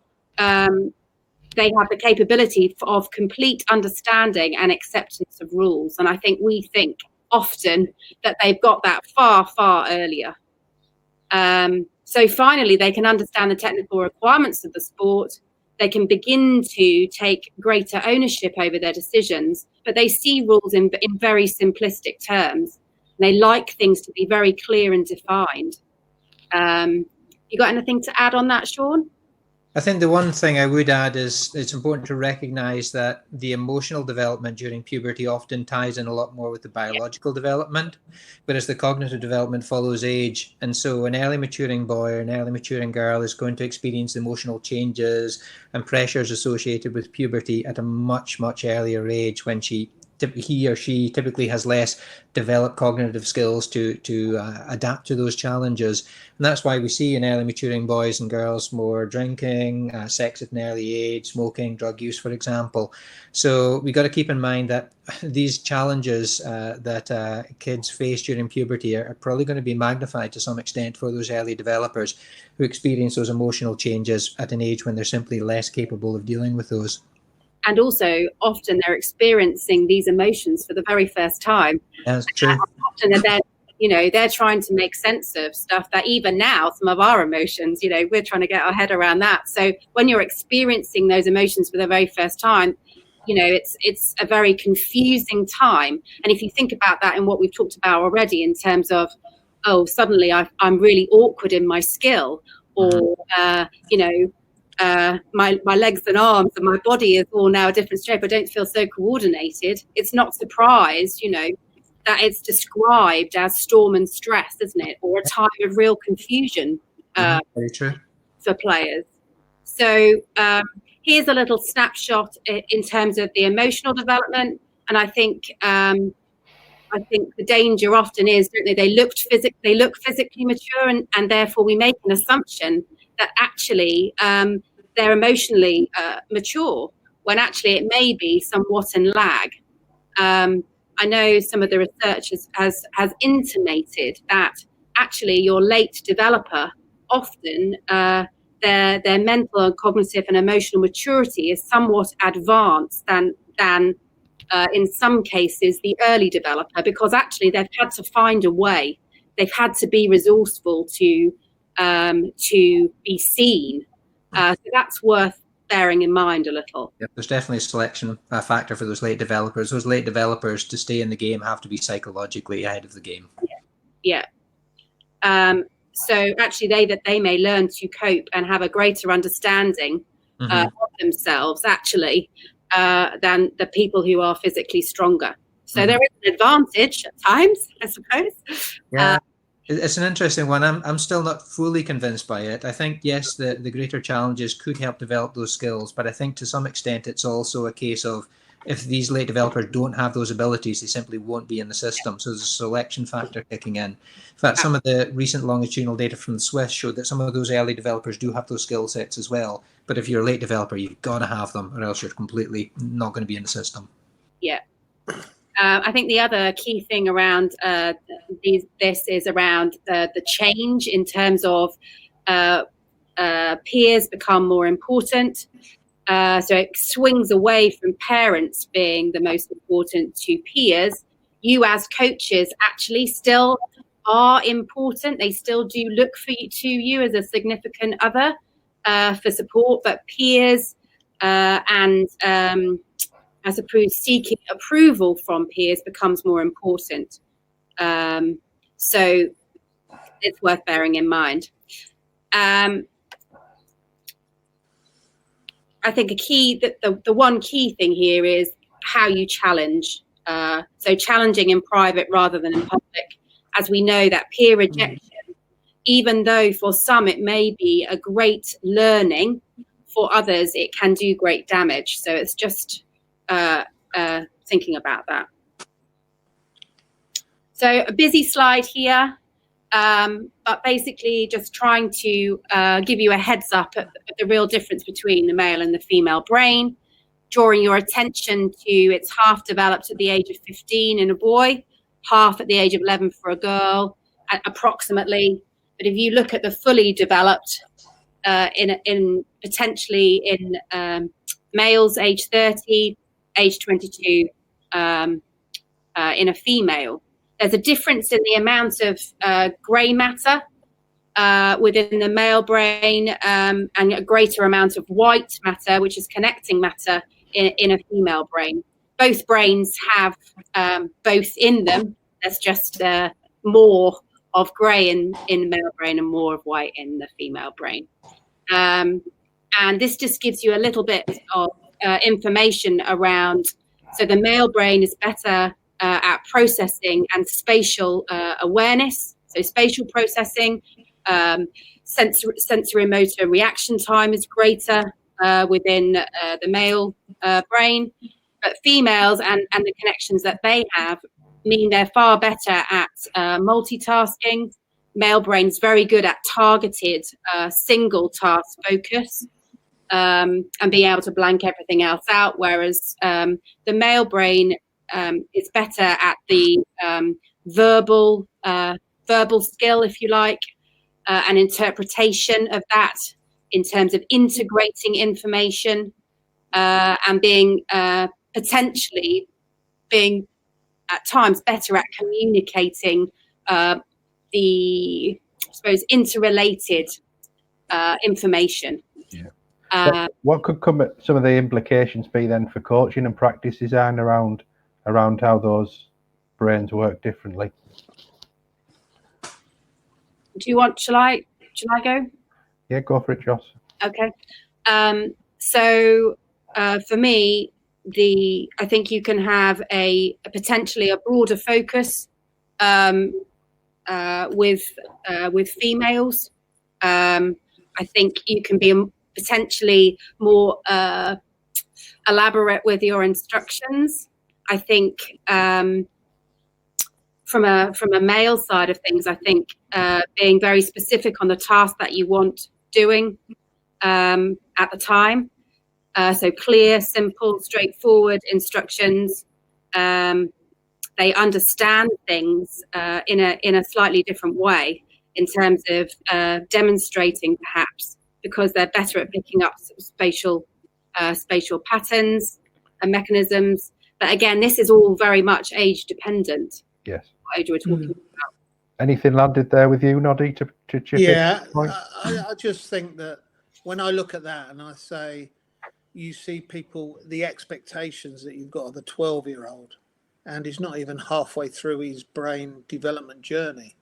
they have the capability of complete understanding and acceptance of rules. And I think we think often that they've got that far, far earlier. So finally, they can understand the technical requirements of the sport. They can begin to take greater ownership over their decisions, but they see rules in very simplistic terms. They like things to be very clear and defined. You got anything to add on that, Sean? I think the one thing I would add is it's important to recognize that the emotional development during puberty often ties in a lot more with the biological development, whereas the cognitive development follows age. And so an early maturing boy or an early maturing girl is going to experience emotional changes and pressures associated with puberty at a much, much earlier age, when he or she typically has less developed cognitive skills to adapt to those challenges. And that's why we see in early maturing boys and girls more drinking, sex at an early age, smoking, drug use, for example. So we got to keep in mind that these challenges that kids face during puberty are probably going to be magnified to some extent for those early developers who experience those emotional changes at an age when they're simply less capable of dealing with those. And also, often they're experiencing these emotions for the very first time. That's true. Often they're trying to make sense of stuff that even now, some of our emotions, we're trying to get our head around that. So when you're experiencing those emotions for the very first time, it's a very confusing time. And if you think about that in what we've talked about already in terms of, suddenly I'm really awkward in my skill, or, my legs and arms and my body is all now a different shape. I don't feel so coordinated. It's not surprised, that it's described as storm and stress, isn't it? Or a time of real confusion Very true. for players. So here's a little snapshot in terms of the emotional development. And I think the danger often is, don't they? They look physically mature, and therefore we make an assumption that actually they're emotionally mature, when actually it may be somewhat in lag. I know some of the research has intimated that actually your late developer, often their mental and cognitive and emotional maturity is somewhat advanced than in some cases the early developer, because actually they've had to find a way. They've had to be resourceful to be seen So that's worth bearing in mind a little. Yeah, there's definitely a selection factor for those late developers. Those late developers, to stay in the game, have to be psychologically ahead of the game. Yeah. So actually, they may learn to cope and have a greater understanding of themselves, actually, than the people who are physically stronger. So there is an advantage at times, I suppose. Yeah. It's an interesting one. I'm still not fully convinced by it. I think, yes, the greater challenges could help develop those skills, but I think to some extent it's also a case of, if these late developers don't have those abilities, they simply won't be in the system. So there's a selection factor kicking in. In fact, some of the recent longitudinal data from the Swiss showed that some of those early developers do have those skill sets as well. But if you're a late developer, you've got to have them, or else you're completely not going to be in the system. Yeah. I think the other key thing around this is around the change in terms of peers become more important. So it swings away from parents being the most important to peers. You as coaches actually still are important. They still do look to you as a significant other for support, but peers and I suppose seeking approval from peers becomes more important. So it's worth bearing in mind. I think the one key thing here is how you challenge. So challenging in private rather than in public, as we know that peer rejection, even though for some it may be a great learning, for others it can do great damage. So it's just thinking about that. So a busy slide here, but basically just trying to give you a heads up at the real difference between the male and the female brain, drawing your attention to it's half developed at the age of 15 in a boy, half at the age of 11 for a girl, approximately. But if you look at the fully developed in potentially in males age 30, age 22 in a female, there's a difference in the amount of grey matter within the male brain and a greater amount of white matter, which is connecting matter in a female brain. Both brains have both in them. There's just more of grey in the male brain and more of white in the female brain. And this just gives you a little bit of information around. So the male brain is better at processing and spatial awareness. So spatial processing, sensory motor reaction time is greater within the male brain. But females and the connections that they have mean they're far better at multitasking. Male brain's very good at targeted single task focus. And being able to blank everything else out, whereas the male brain is better at the verbal skill, if you like, and interpretation of that in terms of integrating information and being potentially being at times better at communicating the, I suppose, interrelated information. Yeah. What could some of the implications be then for coaching and practice design around how those brains work differently? Shall I go? Yeah, go for it, Joss. Okay. So for me, I think you can have a potentially a broader focus with females. I think you can be potentially more elaborate with your instructions. I think from a male side of things, I think being very specific on the task that you want doing at the time. So clear, simple, straightforward instructions. They understand things in a slightly different way in terms of demonstrating, perhaps, because they're better at picking up spatial patterns and mechanisms. But again, this is all very much age dependent. Yes. What age we're talking about. Anything landed there with you, Noddy, to chip in? Yeah, I just think that when I look at that and I say, you see people, the expectations that you've got of a 12-year-old, and he's not even halfway through his brain development journey.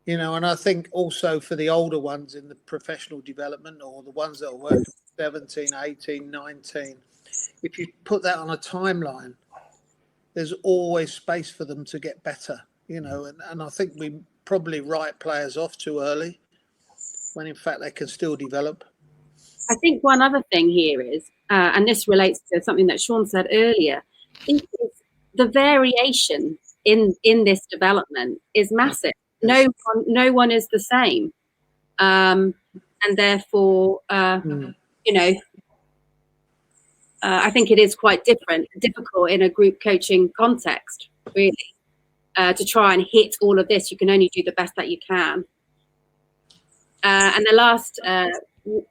You know, and I think also for the older ones in the professional development, or the ones that are working 17, 18, 19, if you put that on a timeline, there's always space for them to get better, you know, and I think we probably write players off too early when in fact they can still develop. I think one other thing here is, and this relates to something that Sean said earlier, is the variation in this development is massive. Yes. No one is the same, and therefore, you know, I think it is quite difficult in a group coaching context, really, to try and hit all of this. You can only do the best that you can. And the last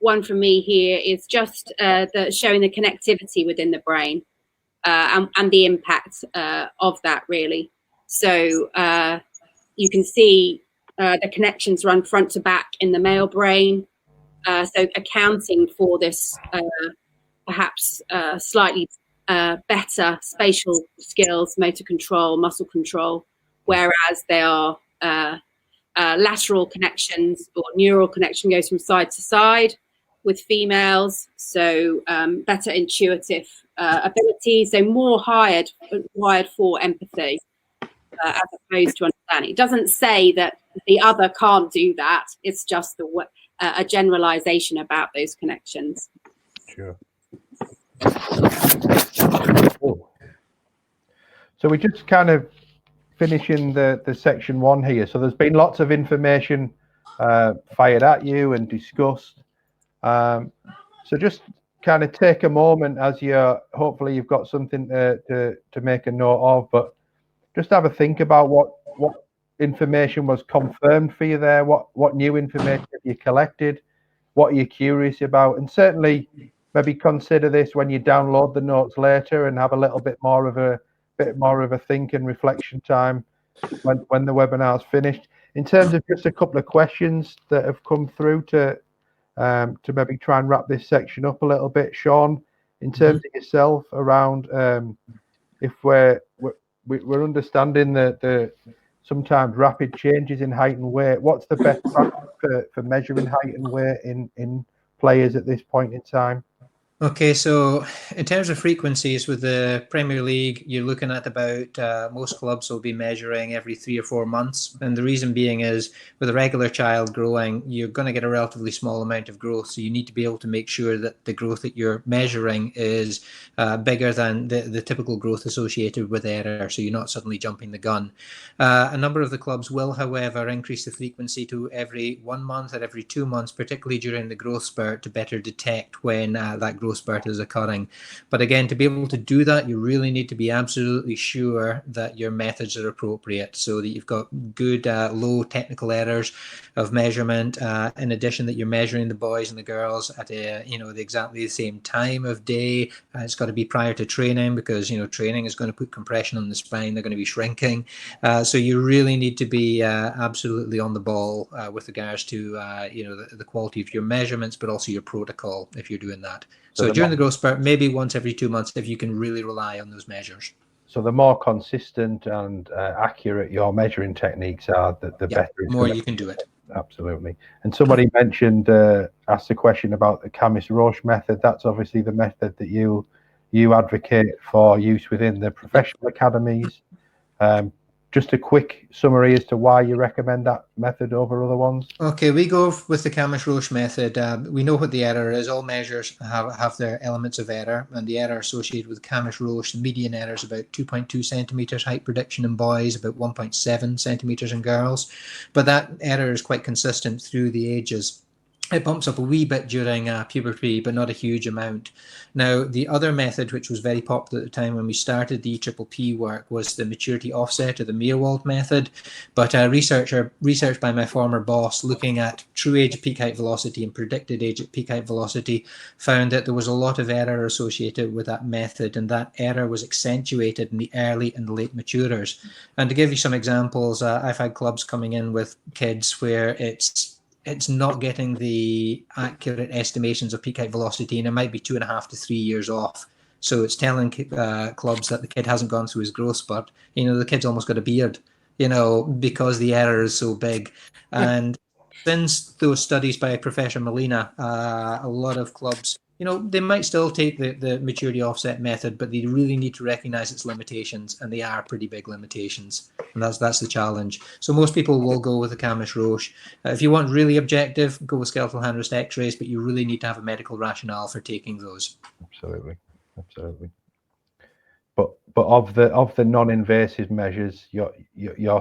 one for me here is just showing the connectivity within the brain and the impact of that, really. So you can see the connections run front to back in the male brain. So accounting for this perhaps slightly better spatial skills, motor control, muscle control, whereas they are lateral connections, or neural connection goes from side to side with females. So better intuitive abilities, so more wired for empathy as opposed to understanding. It doesn't say that the other can't do that. It's just a generalization about those connections. Sure. Cool. So we just kind of finishing the section 1 here. So there's been lots of information fired at you and discussed. So just kind of take a moment as hopefully you've got something to make a note of, but just have a think about what information was confirmed for you there, what new information have you collected, what are you curious about, and certainly maybe consider this when you download the notes later and have a little bit more of a think and reflection time when the webinar's finished. In terms of just a couple of questions that have come through to maybe try and wrap this section up a little bit, Sean, in terms of yourself around if we're understanding the sometimes rapid changes in height and weight, what's the best practice for measuring height and weight in players at this point in time? Okay, so in terms of frequencies with the Premier League, you're looking at about most clubs will be measuring every 3 or 4 months. And the reason being is with a regular child growing, you're going to get a relatively small amount of growth. So you need to be able to make sure that the growth that you're measuring is bigger than the typical growth associated with error. So you're not suddenly jumping the gun. A number of the clubs will, however, increase the frequency to every 1 month or every 2 months, particularly during the growth spurt, to better detect when that growth spurt is occurring. But again, to be able to do that, you really need to be absolutely sure that your methods are appropriate, so that you've got good low technical errors of measurement. In addition, that you're measuring the boys and the girls at exactly the same time of day. It's got to be prior to training, because training is going to put compression on the spine. They're going to be shrinking. So you really need to be absolutely on the ball with regards to the quality of your measurements, but also your protocol if you're doing that. So during the growth spurt, maybe once every 2 months, if you can really rely on those measures. So the more consistent and accurate your measuring techniques are, the better. The more you can do it. Absolutely. And somebody mentioned, asked a question about the Camis-Roche method. That's obviously the method that you advocate for use within the professional academies. Just a quick summary as to why you recommend that method over other ones. Okay, we go with the Camis-Roche method. We know what the error is. All measures have their elements of error, and the error associated with Camis-Roche, the median error is about 2.2 centimeters height prediction in boys, about 1.7 centimeters in girls. But that error is quite consistent through the ages. It bumps up a wee bit during puberty, but not a huge amount. Now, the other method, which was very popular at the time when we started the EPPP work, was the maturity offset, or the Meerwald method. But research by my former boss, looking at true age at peak height velocity and predicted age at peak height velocity, found that there was a lot of error associated with that method, and that error was accentuated in the early and late maturers. And to give you some examples, I've had clubs coming in with kids where it's it's not getting the accurate estimations of peak height velocity, and it might be 2.5 to 3 years off. So it's telling clubs that the kid hasn't gone through his growth spurt. The kid's almost got a beard, because the error is so big. And since those studies by Professor Molina, a lot of clubs, they might still take the maturity offset method, but they really need to recognize its limitations, and they are pretty big limitations. And that's the challenge. So most people will go with the Camis-Roche. If you want really objective, go with skeletal hand wrist x-rays, but you really need to have a medical rationale for taking those. Absolutely. But of the non-invasive measures, you're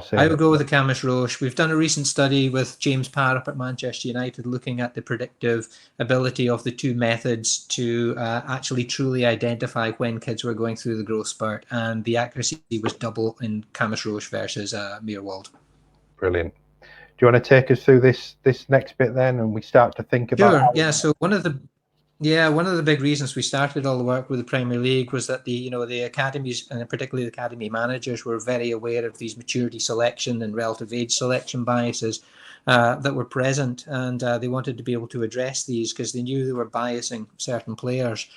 saying I would go with the Camis-Roche. We've done a recent study with James Parr up at Manchester United looking at the predictive ability of the two methods to actually truly identify when kids were going through the growth spurt, and the accuracy was double in Camis-Roche versus Meerwald. Brilliant. Do you want to take us through this next bit then, and we start to think about? Sure. Yeah. So one of the big reasons we started all the work with the Premier League was that the academies, and particularly the academy managers, were very aware of these maturity selection and relative age selection biases that were present, and they wanted to be able to address these because they knew they were biasing certain players.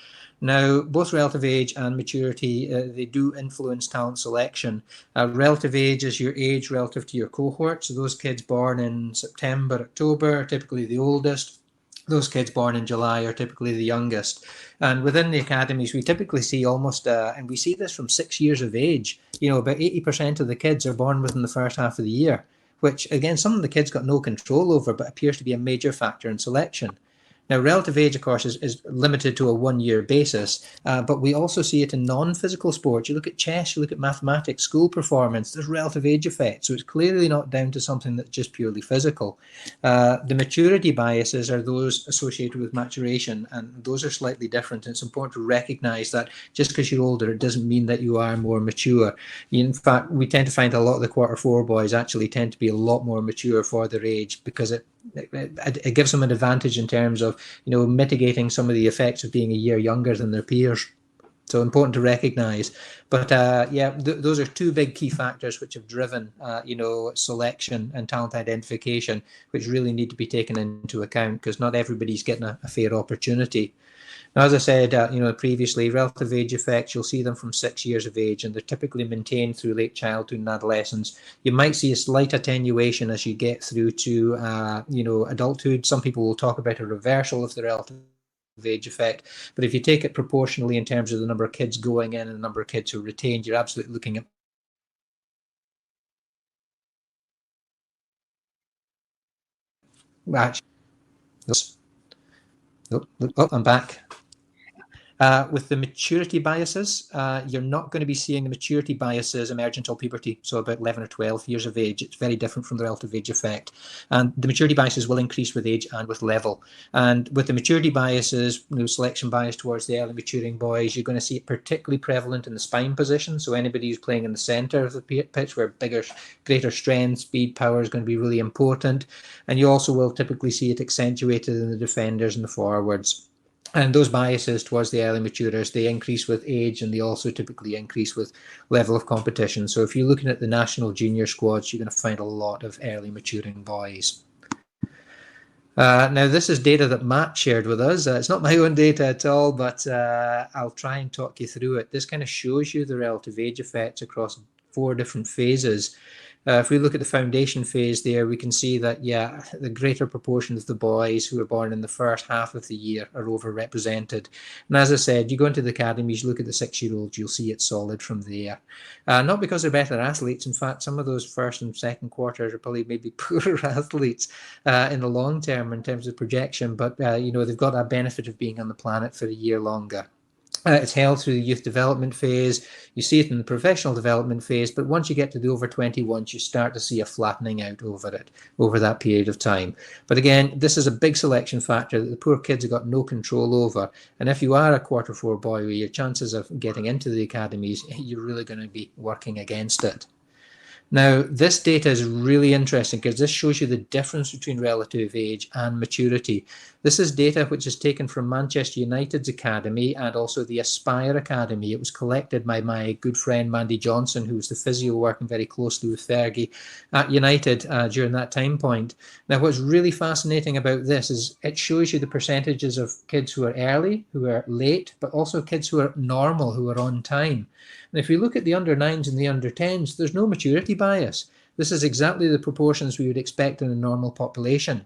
Now, both relative age and maturity, they do influence talent selection. Relative age is your age relative to your cohort. So those kids born in September, October are typically the oldest. Those kids born in July are typically the youngest. And within the academies, we typically see almost, and we see this from 6 years of age, about 80% of the kids are born within the first half of the year, which, again, some of the kids got no control over, but appears to be a major factor in selection. Now, relative age, of course, is limited to a 1-year basis, but we also see it in non-physical sports. You look at chess, you look at mathematics, school performance, there's relative age effect. So it's clearly not down to something that's just purely physical. The maturity biases are those associated with maturation, and those are slightly different. And it's important to recognize that just because you're older, it doesn't mean that you are more mature. In fact, we tend to find a lot of the quarter four boys actually tend to be a lot more mature for their age, because it gives them an advantage in terms of mitigating some of the effects of being a year younger than their peers. So important to recognize. But those are two big key factors which have driven selection and talent identification, which really need to be taken into account, because not everybody's getting a fair opportunity. Now, as I said, previously, relative age effects, you'll see them from 6 years of age, and they're typically maintained through late childhood and adolescence. You might see a slight attenuation as you get through to, adulthood. Some people will talk about a reversal of the relative age effect, but if you take it proportionally in terms of the number of kids going in and the number of kids who are retained, you're absolutely looking at I'm back. With the maturity biases, you're not going to be seeing the maturity biases emerge until puberty, so about 11 or 12 years of age. It's very different from the relative age effect. And the maturity biases will increase with age and with level. And with the maturity biases, selection bias towards the early maturing boys, you're going to see it particularly prevalent in the spine position. So anybody who's playing in the center of the pitch, where greater strength, speed, power is going to be really important. And you also will typically see it accentuated in the defenders and the forwards. And those biases towards the early maturers, they increase with age, and they also typically increase with level of competition. So if you're looking at the national junior squads, you're going to find a lot of early maturing boys. Now, this is data that Matt shared with us. It's not my own data at all, but I'll try and talk you through it. This kind of shows you the relative age effects across 4 different phases. If we look at the foundation phase there, we can see that, the greater proportion of the boys who are born in the first half of the year are overrepresented. And as I said, you go into the academies, you look at the 6-year-olds, you'll see it's solid from there. Not because they're better athletes. In fact, some of those first and second quarters are probably maybe poorer athletes in the long term in terms of projection, but, they've got that benefit of being on the planet for a year longer. It's held through the youth development phase. You see it in the professional development phase, but once you get to the over 21s, you start to see a flattening out over that period of time. But again, this is a big selection factor that the poor kids have got no control over. And if you are a quarter 4 boy, your chances of getting into the academies, you're really going to be working against it. Now, this data is really interesting because this shows you the difference between relative age and maturity. This is data which is taken from Manchester United's academy and also the Aspire Academy. It was collected by my good friend Mandy Johnson, who was the physio working very closely with Fergie at United during that time point. Now, what's really fascinating about this is it shows you the percentages of kids who are early, who are late, but also kids who are normal, who are on time. And if you look at the under 9s and the under 10s, there's no maturity bias. This is exactly the proportions we would expect in a normal population.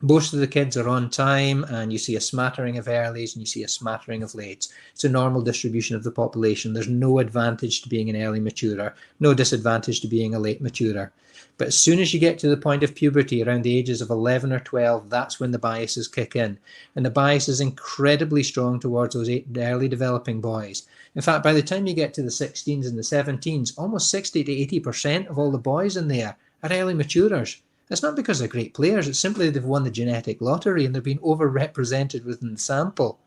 Most of the kids are on time, and you see a smattering of earlies and you see a smattering of lates. It's a normal distribution of the population. There's no advantage to being an early maturer, no disadvantage to being a late maturer. But as soon as you get to the point of puberty, around the ages of 11 or 12, that's when the biases kick in. And the bias is incredibly strong towards those early developing boys. In fact, by the time you get to the 16s and the 17s, almost 60 to 80% of all the boys in there are early maturers. It's not because they're great players, it's simply they've won the genetic lottery and they've been overrepresented within the sample.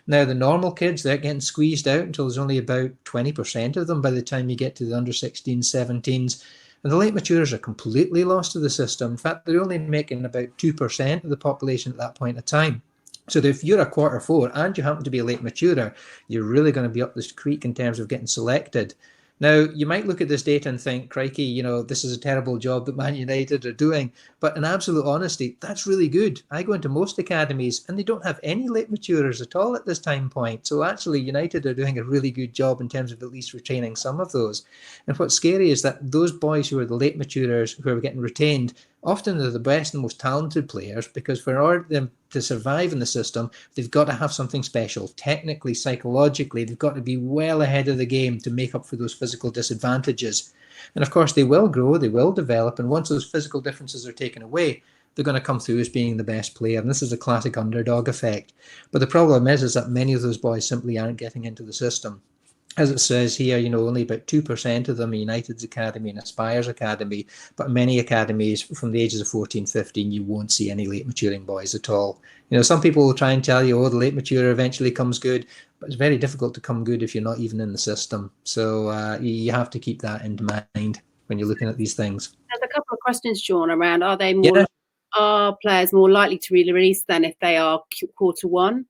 Now, the normal kids, they're getting squeezed out until there's only about 20% of them by the time you get to the under 16s, 17s. And the late maturers are completely lost to the system. In fact, they're only making about 2% of the population at that point of time. So that if you're a quarter 4 and you happen to be a late maturer, you're really going to be up this creek in terms of getting selected. Now, you might look at this data and think, crikey, you know, this is a terrible job that Man United are doing. But in absolute honesty, that's really good. I go into most academies and they don't have any late maturers at all at this time point. So actually, United are doing a really good job in terms of at least retaining some of those. And what's scary is that those boys who are the late maturers who are getting retained, often they're the best and most talented players, because for them to survive in the system, they've got to have something special. Technically, psychologically, they've got to be well ahead of the game to make up for those physical disadvantages. And of course, they will grow, they will develop, and once those physical differences are taken away, they're going to come through as being the best player. And this is a classic underdog effect. But the problem is that many of those boys simply aren't getting into the system. As it says here, you know, only about 2% of them are United's academy and Aspire's academy, but many academies from the ages of 14, 15, you won't see any late maturing boys at all. You know, some people will try and tell you, oh, the late maturer eventually comes good, but it's very difficult to come good if you're not even in the system. So you have to keep that in mind when you're looking at these things. There's a couple of questions, Sean, around are players more likely to be released than if they are quarter 1?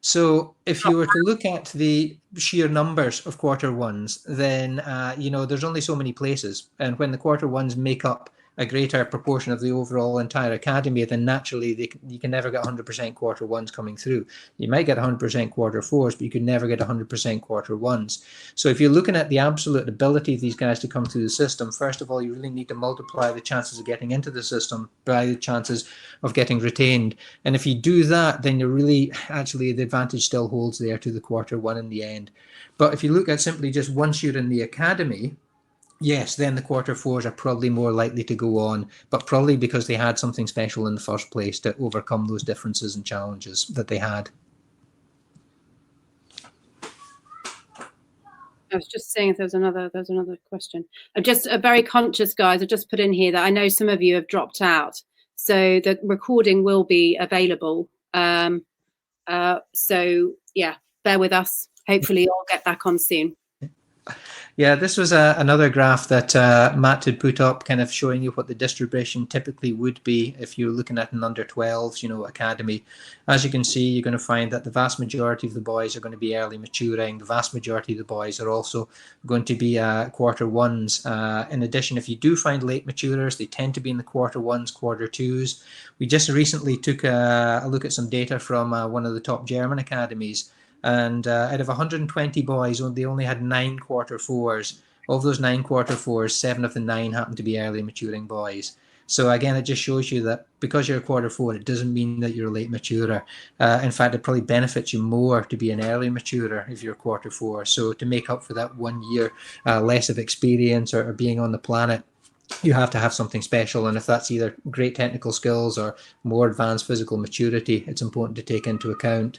So if you were to look at the sheer numbers of quarter 1s, then, you know, there's only so many places. And when the quarter 1s make up a greater proportion of the overall entire academy, then naturally you can never get 100% quarter 1s coming through. You might get 100% quarter 4s, but you could never get 100% quarter 1s. So if you're looking at the absolute ability of these guys to come through the system, first of all, you really need to multiply the chances of getting into the system by the chances of getting retained. And if you do that, then you're really, actually, the advantage still holds there to the quarter 1 in the end. But if you look at simply just once you're in the academy, yes, then the quarter 4s are probably more likely to go on, but probably because they had something special in the first place to overcome those differences and challenges that they had. I was just saying if there's another question. I'm just very conscious, guys. I've just put in here that I know some of you have dropped out, so the recording will be available. So yeah, bear with us. Hopefully, I'll get back on soon. Yeah, this was another graph that Matt had put up, kind of showing you what the distribution typically would be if you're looking at an under 12s, you know, academy. As you can see, you're going to find that the vast majority of the boys are going to be early maturing. The vast majority of the boys are also going to be quarter 1s. In addition, if you do find late maturers, they tend to be in the quarter 1s, quarter 2s. We just recently took a look at some data from one of the top German academies. And out of 120 boys, they only had 9 quarter 4s. Of those 9 quarter 4s, 7 of the 9 happened to be early maturing boys. So again, it just shows you that because you're a quarter 4, it doesn't mean that you're a late maturer. In fact, it probably benefits you more to be an early maturer if you're a quarter 4. So to make up for that 1 year less of experience or being on the planet, you have to have something special. And if that's either great technical skills or more advanced physical maturity, it's important to take into account.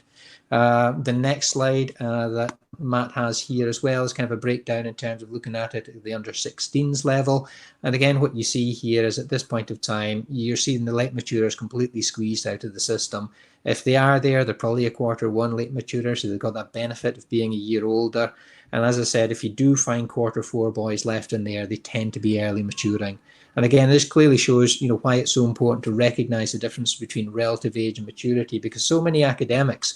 The next slide that Matt has here as well is kind of a breakdown in terms of looking at it at the under 16s level. And again, what you see here is at this point of time, you're seeing the late maturers completely squeezed out of the system. If they are there, they're probably a Q1 late maturer, so they've got that benefit of being a year older. And as I said, if you do find Q4 boys left in there, they tend to be early maturing. And again, this clearly shows, why it's so important to recognize the difference between relative age and maturity, because so many academics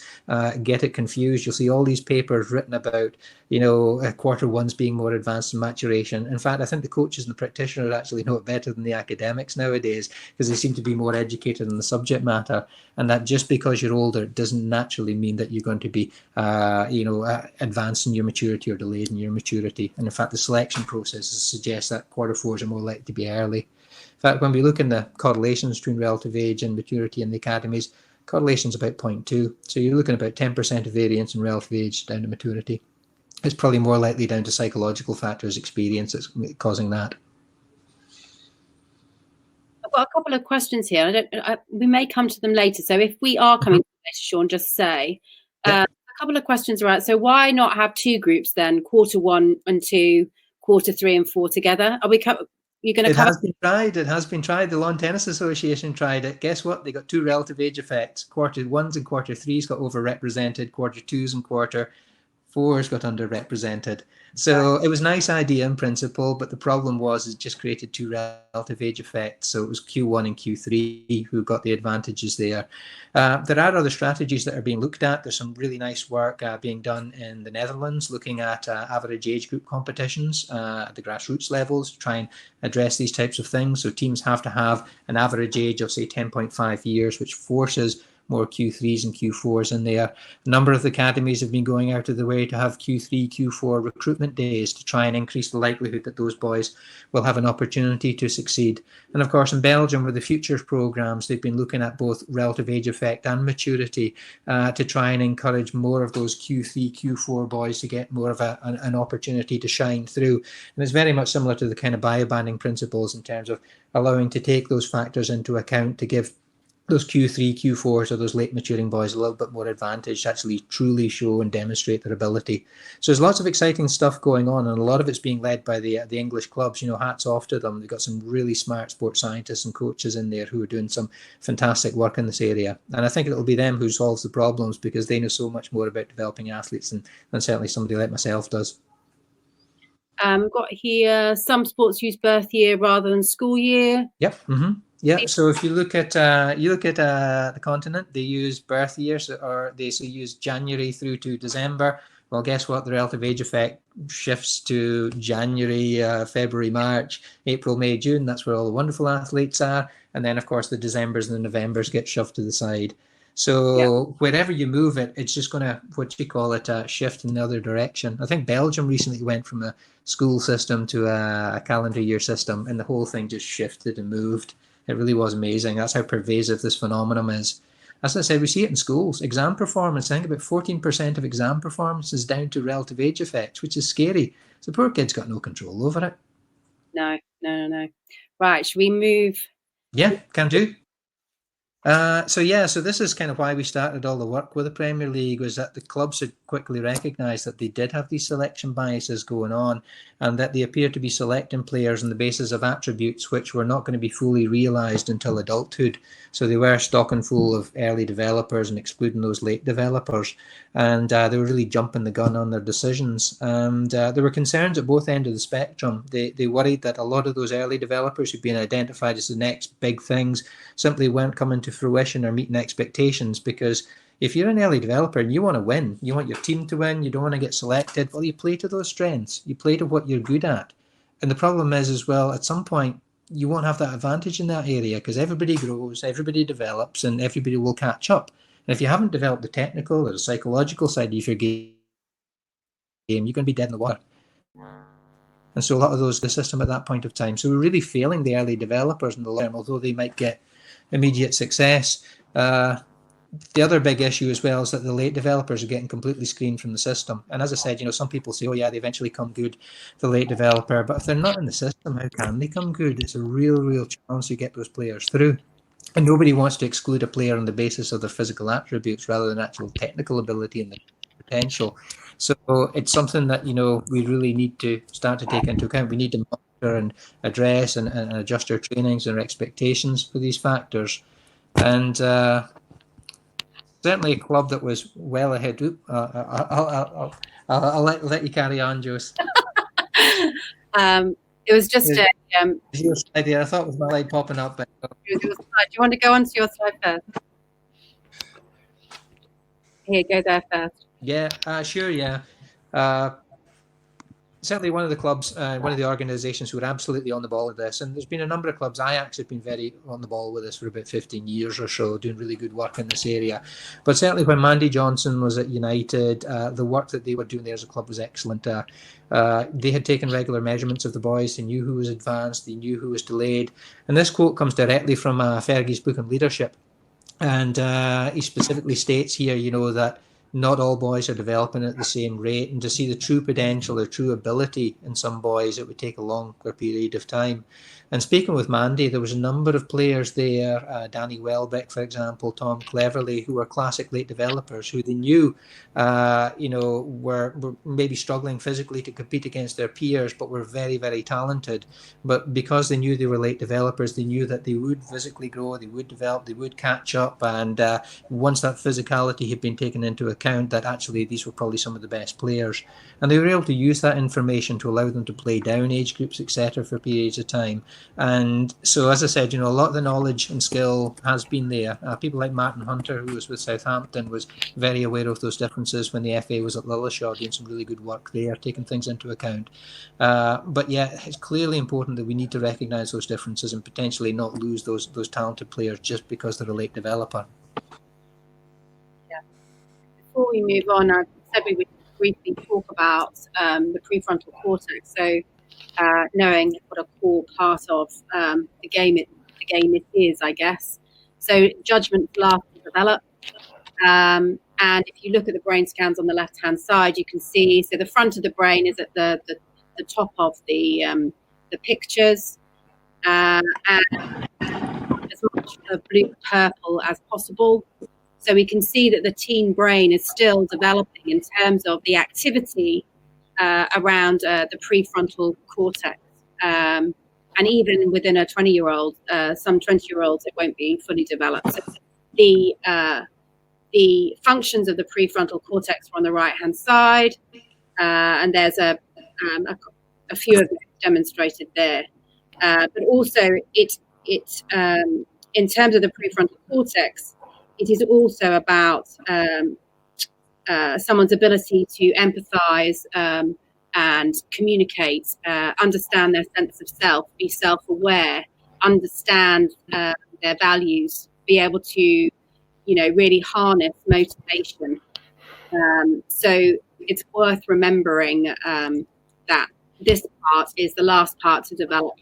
get it confused. You'll see all these papers written about, Q1s being more advanced in maturation. In fact, I think the coaches and the practitioners actually know it better than the academics nowadays, because they seem to be more educated in the subject matter. And that just because you're older doesn't naturally mean that you're going to be, advanced in your maturity or delayed in your maturity. And in fact, the selection processes suggest that Q4s are more likely to be early. In fact, when we look in the correlations between relative age and maturity in the academies, correlation's about 0.2. So you're looking at about 10% of variance in relative age down to maturity. It's probably more likely down to psychological factors, experience that's causing that. I've got a couple of questions here. We may come to them later. So if we are coming to them later, Sean, just say. A couple of questions are out. So why not have two groups then, Q1 and 2, Q3 and 4 together? Are we you're going to cover? It has been tried. The Lawn Tennis Association tried it. Guess what? They got two relative age effects. Q1s and Q3s got overrepresented. Q2s and Q4s got underrepresented. So it was a nice idea in principle, but the problem was it just created two relative age effects. So it was Q1 and Q3 who got the advantages there. There are other strategies that are being looked at. There's some really nice work being done in the Netherlands, looking at average age group competitions at the grassroots levels to try and address these types of things. So teams have to have an average age of, say, 10.5 years, which forces more Q3s and Q4s in there. A number of the academies have been going out of the way to have Q3, Q4 recruitment days to try and increase the likelihood that those boys will have an opportunity to succeed. And of course, in Belgium, with the Futures programs, they've been looking at both relative age effect and maturity to try and encourage more of those Q3, Q4 boys to get more of an opportunity to shine through. And it's very much similar to the kind of bio-banding principles in terms of allowing to take those factors into account to give those Q3, Q4s, or those late maturing boys a little bit more advantage to actually truly show and demonstrate their ability. So there's lots of exciting stuff going on, and a lot of it's being led by the English clubs. Hats off to them. They've got some really smart sports scientists and coaches in there who are doing some fantastic work in this area. And I think it'll be them who solves the problems, because they know so much more about developing athletes than certainly somebody like myself does. We've got here, some sports use birth year rather than school year. Yep. Mm-hmm. Yeah, so if you look at the continent, they use birth years, or they use January through to December. Well, guess what? The relative age effect shifts to January, February, March, April, May, June. That's where all the wonderful athletes are. And then, of course, the Decembers and the Novembers get shoved to the side. So wherever you move it, it's just going to, shift in the other direction. I think Belgium recently went from a school system to a calendar year system, and the whole thing just shifted and moved. It really was amazing. That's how pervasive this phenomenon is. As I said, we see it in schools. Exam performance, I think about 14% of exam performance is down to relative age effects, which is scary. So poor kids got no control over it. No. Right, should we move? Yeah, can do. So this is kind of why we started all the work with the Premier League, was that the clubs had quickly recognised that they did have these selection biases going on, and that they appear to be selecting players on the basis of attributes which were not going to be fully realised until adulthood. So they were stocking full of early developers and excluding those late developers, and they were really jumping the gun on their decisions. And there were concerns at both ends of the spectrum. They worried that a lot of those early developers who'd been identified as the next big things simply weren't coming to fruition or meeting expectations, because if you're an early developer and you want to win, you want your team to win, you don't want to get selected, well, you play to those strengths, you play to what you're good at. And the problem is as well, at some point, you won't have that advantage in that area, because everybody grows, everybody develops, and everybody will catch up. And if you haven't developed the technical or the psychological side of your game, you're going to be dead in the water. And so a lot of those, the system at that point of time. So we're really failing the early developers in the long term, although they might get immediate success. The other big issue as well is that the late developers are getting completely screened from the system. And as I said, some people say, oh yeah, they eventually come good, the late developer. But if they're not in the system, how can they come good? It's a real chance to get those players through. And nobody wants to exclude a player on the basis of their physical attributes rather than actual technical ability in the potential. So it's something that, we really need to start to take into account. We need to monitor and address and adjust our trainings and our expectations for these factors. And certainly a club that was well ahead. I'll let you carry on, Jose. It was just your slide here. I thought it was my light popping up. But do you want to go on to your slide first? Here, go there first. Yeah, sure, yeah. Certainly one of the clubs, one of the organisations who are absolutely on the ball with this, and there's been a number of clubs. Ajax have been very on the ball with this for about 15 years or so, doing really good work in this area. But certainly when Mandy Johnson was at United, the work that they were doing there as a club was excellent. They had taken regular measurements of the boys. They knew who was advanced. They knew who was delayed. And this quote comes directly from Fergie's book on leadership. And he specifically states here, that not all boys are developing at the same rate, and to see the true potential or true ability in some boys, it would take a longer period of time. And speaking with Mandy, there was a number of players there, Danny Welbeck, for example, Tom Cleverley, who were classic late developers, who they knew, were maybe struggling physically to compete against their peers, but were very, very talented. But because they knew they were late developers, they knew that they would physically grow, they would develop, they would catch up. And once that physicality had been taken into account, that actually these were probably some of the best players. And they were able to use that information to allow them to play down age groups, etc., for periods of time. And so, as I said, a lot of the knowledge and skill has been there. People like Martin Hunter, who was with Southampton, was very aware of those differences when the FA was at Lilleshall, doing some really good work there, taking things into account. But yeah, it's clearly important that we need to recognise those differences and potentially not lose those talented players just because they're a late developer. Yeah. Before we move on, I said we would briefly talk about the prefrontal cortex. So knowing what a core part of the game it is, I guess. So judgment last to develop. And if you look at the brain scans on the left-hand side, you can see, so the front of the brain is at the top of the pictures, and as much blue purple as possible. So we can see that the teen brain is still developing in terms of the activity around the prefrontal cortex. And even within a 20-year-old, some 20-year-olds, it won't be fully developed. So the functions of the prefrontal cortex are on the right-hand side, and there's a few of them demonstrated there. But also, it in terms of the prefrontal cortex, it is also about someone's ability to empathize and communicate, understand their sense of self, be self-aware, understand their values, be able to, really harness motivation. So it's worth remembering that this part is the last part to develop.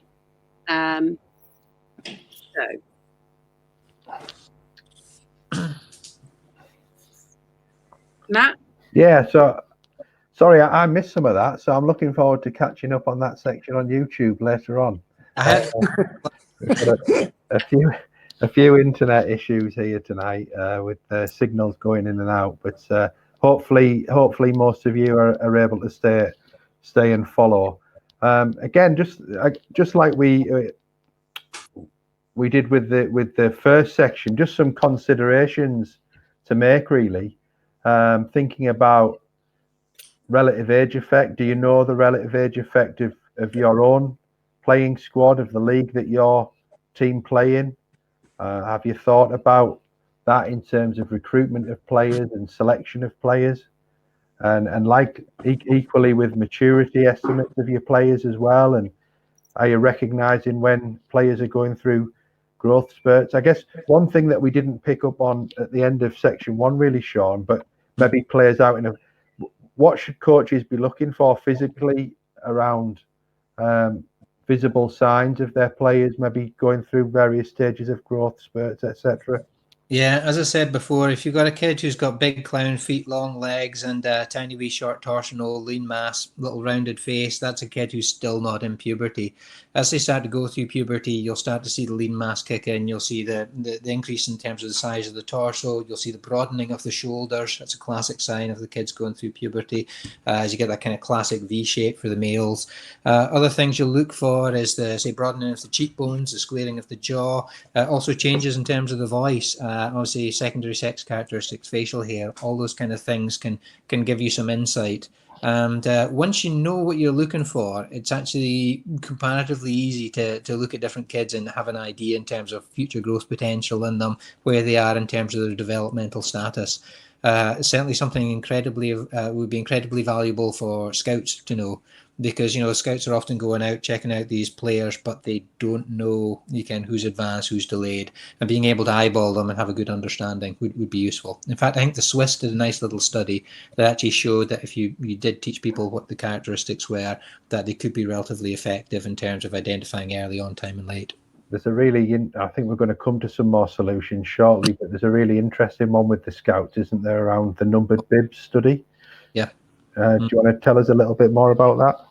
Matt? Yeah, so sorry, I missed some of that. So I'm looking forward to catching up on that section on YouTube later on. We've got a few internet issues here tonight with the signals going in and out, but hopefully most of you are able to stay and follow. Again, just like we did with the first section, just some considerations to make, really. Thinking about relative age effect. Do you know the relative age effect of your own playing squad, of the league that your team play in? Have you thought about that in terms of recruitment of players and selection of players? And like equally with maturity estimates of your players as well? And are you recognizing when players are going through growth spurts? I guess one thing that we didn't pick up on at the end of section 1 really, Sean, but maybe players out in what should coaches be looking for physically around visible signs of their players maybe going through various stages of growth spurts, etc.? Yeah, as I said before, if you've got a kid who's got big clown feet, long legs, and a tiny wee short torsional, lean mass, little rounded face, that's a kid who's still not in puberty. As they start to go through puberty, you'll start to see the lean mass kick in. You'll see the increase in terms of the size of the torso. You'll see the broadening of the shoulders. That's a classic sign of the kids going through puberty, as you get that kind of classic V shape for the males. Other things you'll look for is the, say, broadening of the cheekbones, the squaring of the jaw, also changes in terms of the voice. Obviously, secondary sex characteristics, facial hair, all those kind of things can give you some insight. And once you know what you're looking for, it's actually comparatively easy to look at different kids and have an idea in terms of future growth potential in them, where they are in terms of their developmental status. Certainly something incredibly would be incredibly valuable for scouts to know, because scouts are often going out checking out these players, but they don't know who's advanced, who's delayed, and being able to eyeball them and have a good understanding would be useful. In fact, I think the Swiss did a nice little study that actually showed that if you did teach people what the characteristics were, that they could be relatively effective in terms of identifying early, on time, and late. There's a really, I think we're going to come to some more solutions shortly, but there's a really interesting one with the scouts, isn't there, around the numbered bibs study? Yeah. Do you want to tell us a little bit more about that?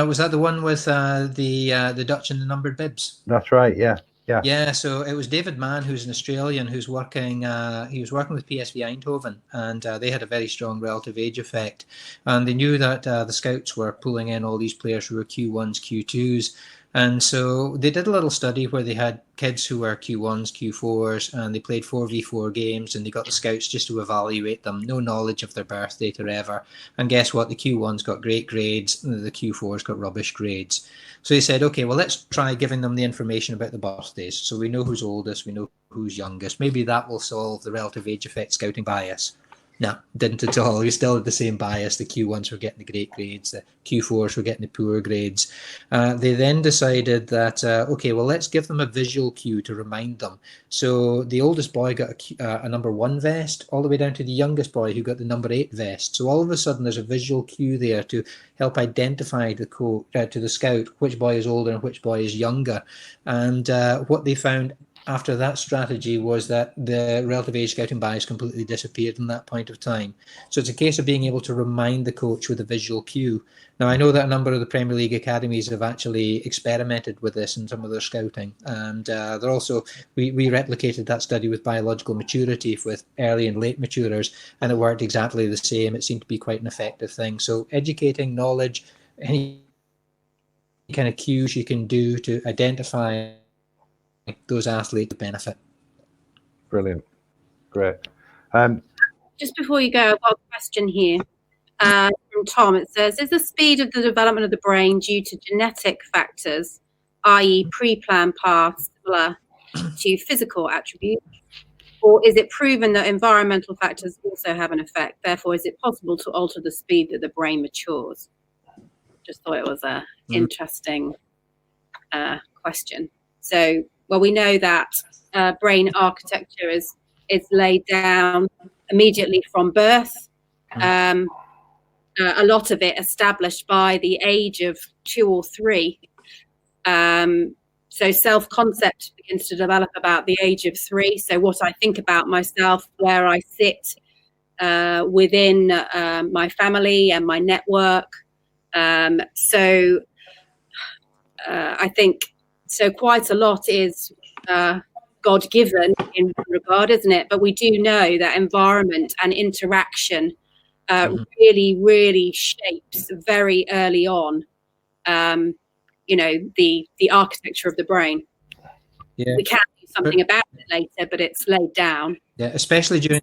Was that the one with the Dutch and the numbered bibs? That's right. Yeah. Yeah, so it was David Mann, who's an Australian, who's working. He was working with PSV Eindhoven, and they had a very strong relative age effect. And they knew that the scouts were pulling in all these players who were Q1s, Q2s, and so they did a little study where they had kids who were Q1s, Q4s, and they played 4v4 games, and they got the scouts just to evaluate them, no knowledge of their birth date or ever. And guess what? The Q1s got great grades, and the Q4s got rubbish grades. So he said, okay, well, let's try giving them the information about the birthdays. So we know who's oldest, we know who's youngest. Maybe that will solve the relative age effect scouting bias. No, didn't at all. We still had the same bias. The Q1s were getting the great grades. The Q4s were getting the poor grades. They then decided that, okay, well, let's give them a visual cue to remind them. So the oldest boy got a number 1 vest, all the way down to the youngest boy who got the number 8 vest. So all of a sudden, there's a visual cue there to help identify to the scout which boy is older and which boy is younger. And what they found after that strategy was that the relative age scouting bias completely disappeared from that point of time. So it's a case of being able to remind the coach with a visual cue. Now, I know that a number of the Premier League academies have actually experimented with this in some of their scouting. And they're also, we replicated that study with biological maturity with early and late maturers, and it worked exactly the same. It seemed to be quite an effective thing. So educating, knowledge, any kind of cues you can do to identify those athletes benefit. Brilliant. Great. Just before you go, I've got a question here from Tom. It says, is the speed of the development of the brain due to genetic factors, i.e. pre-planned paths, similar to physical attributes? Or is it proven that environmental factors also have an effect? Therefore, is it possible to alter the speed that the brain matures? Just thought it was an interesting question. So, well, we know that brain architecture is laid down immediately from birth. A lot of it established by the age of 2 or 3. So self-concept begins to develop about the age of 3. So what I think about myself, where I sit within my family and my network. So I think so quite a lot is God-given in regard, isn't it? But we do know that environment and interaction really, really shapes very early on, the architecture of the brain. Yeah. We can do something about it later, but it's laid down. Yeah, especially during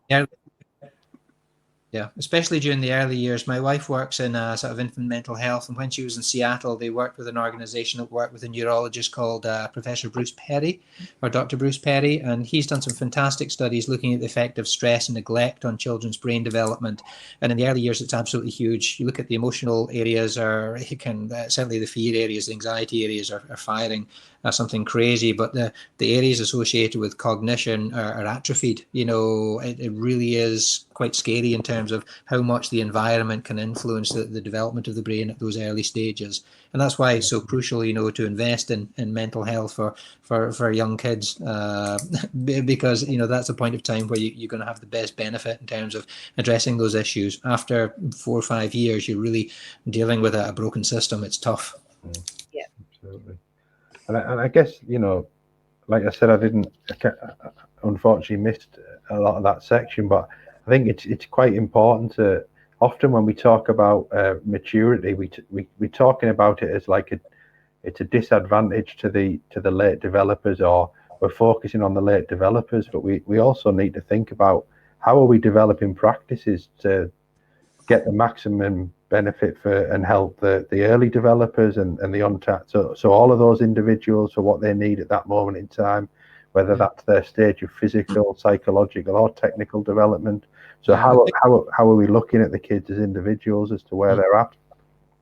the early years. My wife works in sort of infant mental health, and when she was in Seattle, they worked with an organization that worked with a neurologist called Professor Bruce Perry, or Dr. Bruce Perry, and he's done some fantastic studies looking at the effect of stress and neglect on children's brain development. And in the early years, it's absolutely huge. You look at the emotional areas, or you can certainly the fear areas, the anxiety areas are firing something crazy, but the areas associated with cognition are atrophied. It really is quite scary in terms terms of how much the environment can influence the development of the brain at those early stages. And that's why it's so crucial, to invest in mental health for young kids, because, that's a point of time where you're going to have the best benefit in terms of addressing those issues. After 4 or 5 years, you're really dealing with a broken system. It's tough. Yeah, absolutely. And I guess, like I said, I unfortunately missed a lot of that section, but I think it's quite important to, often when we talk about maturity, we're talking about it as like it's a disadvantage to the late developers, or we're focusing on the late developers, but we also need to think about how are we developing practices to get the maximum benefit for and help the early developers and the untapped. So all of those individuals for what they need at that moment in time, whether that's their stage of physical, psychological, or technical development. So how are we looking at the kids as individuals as to where they're at?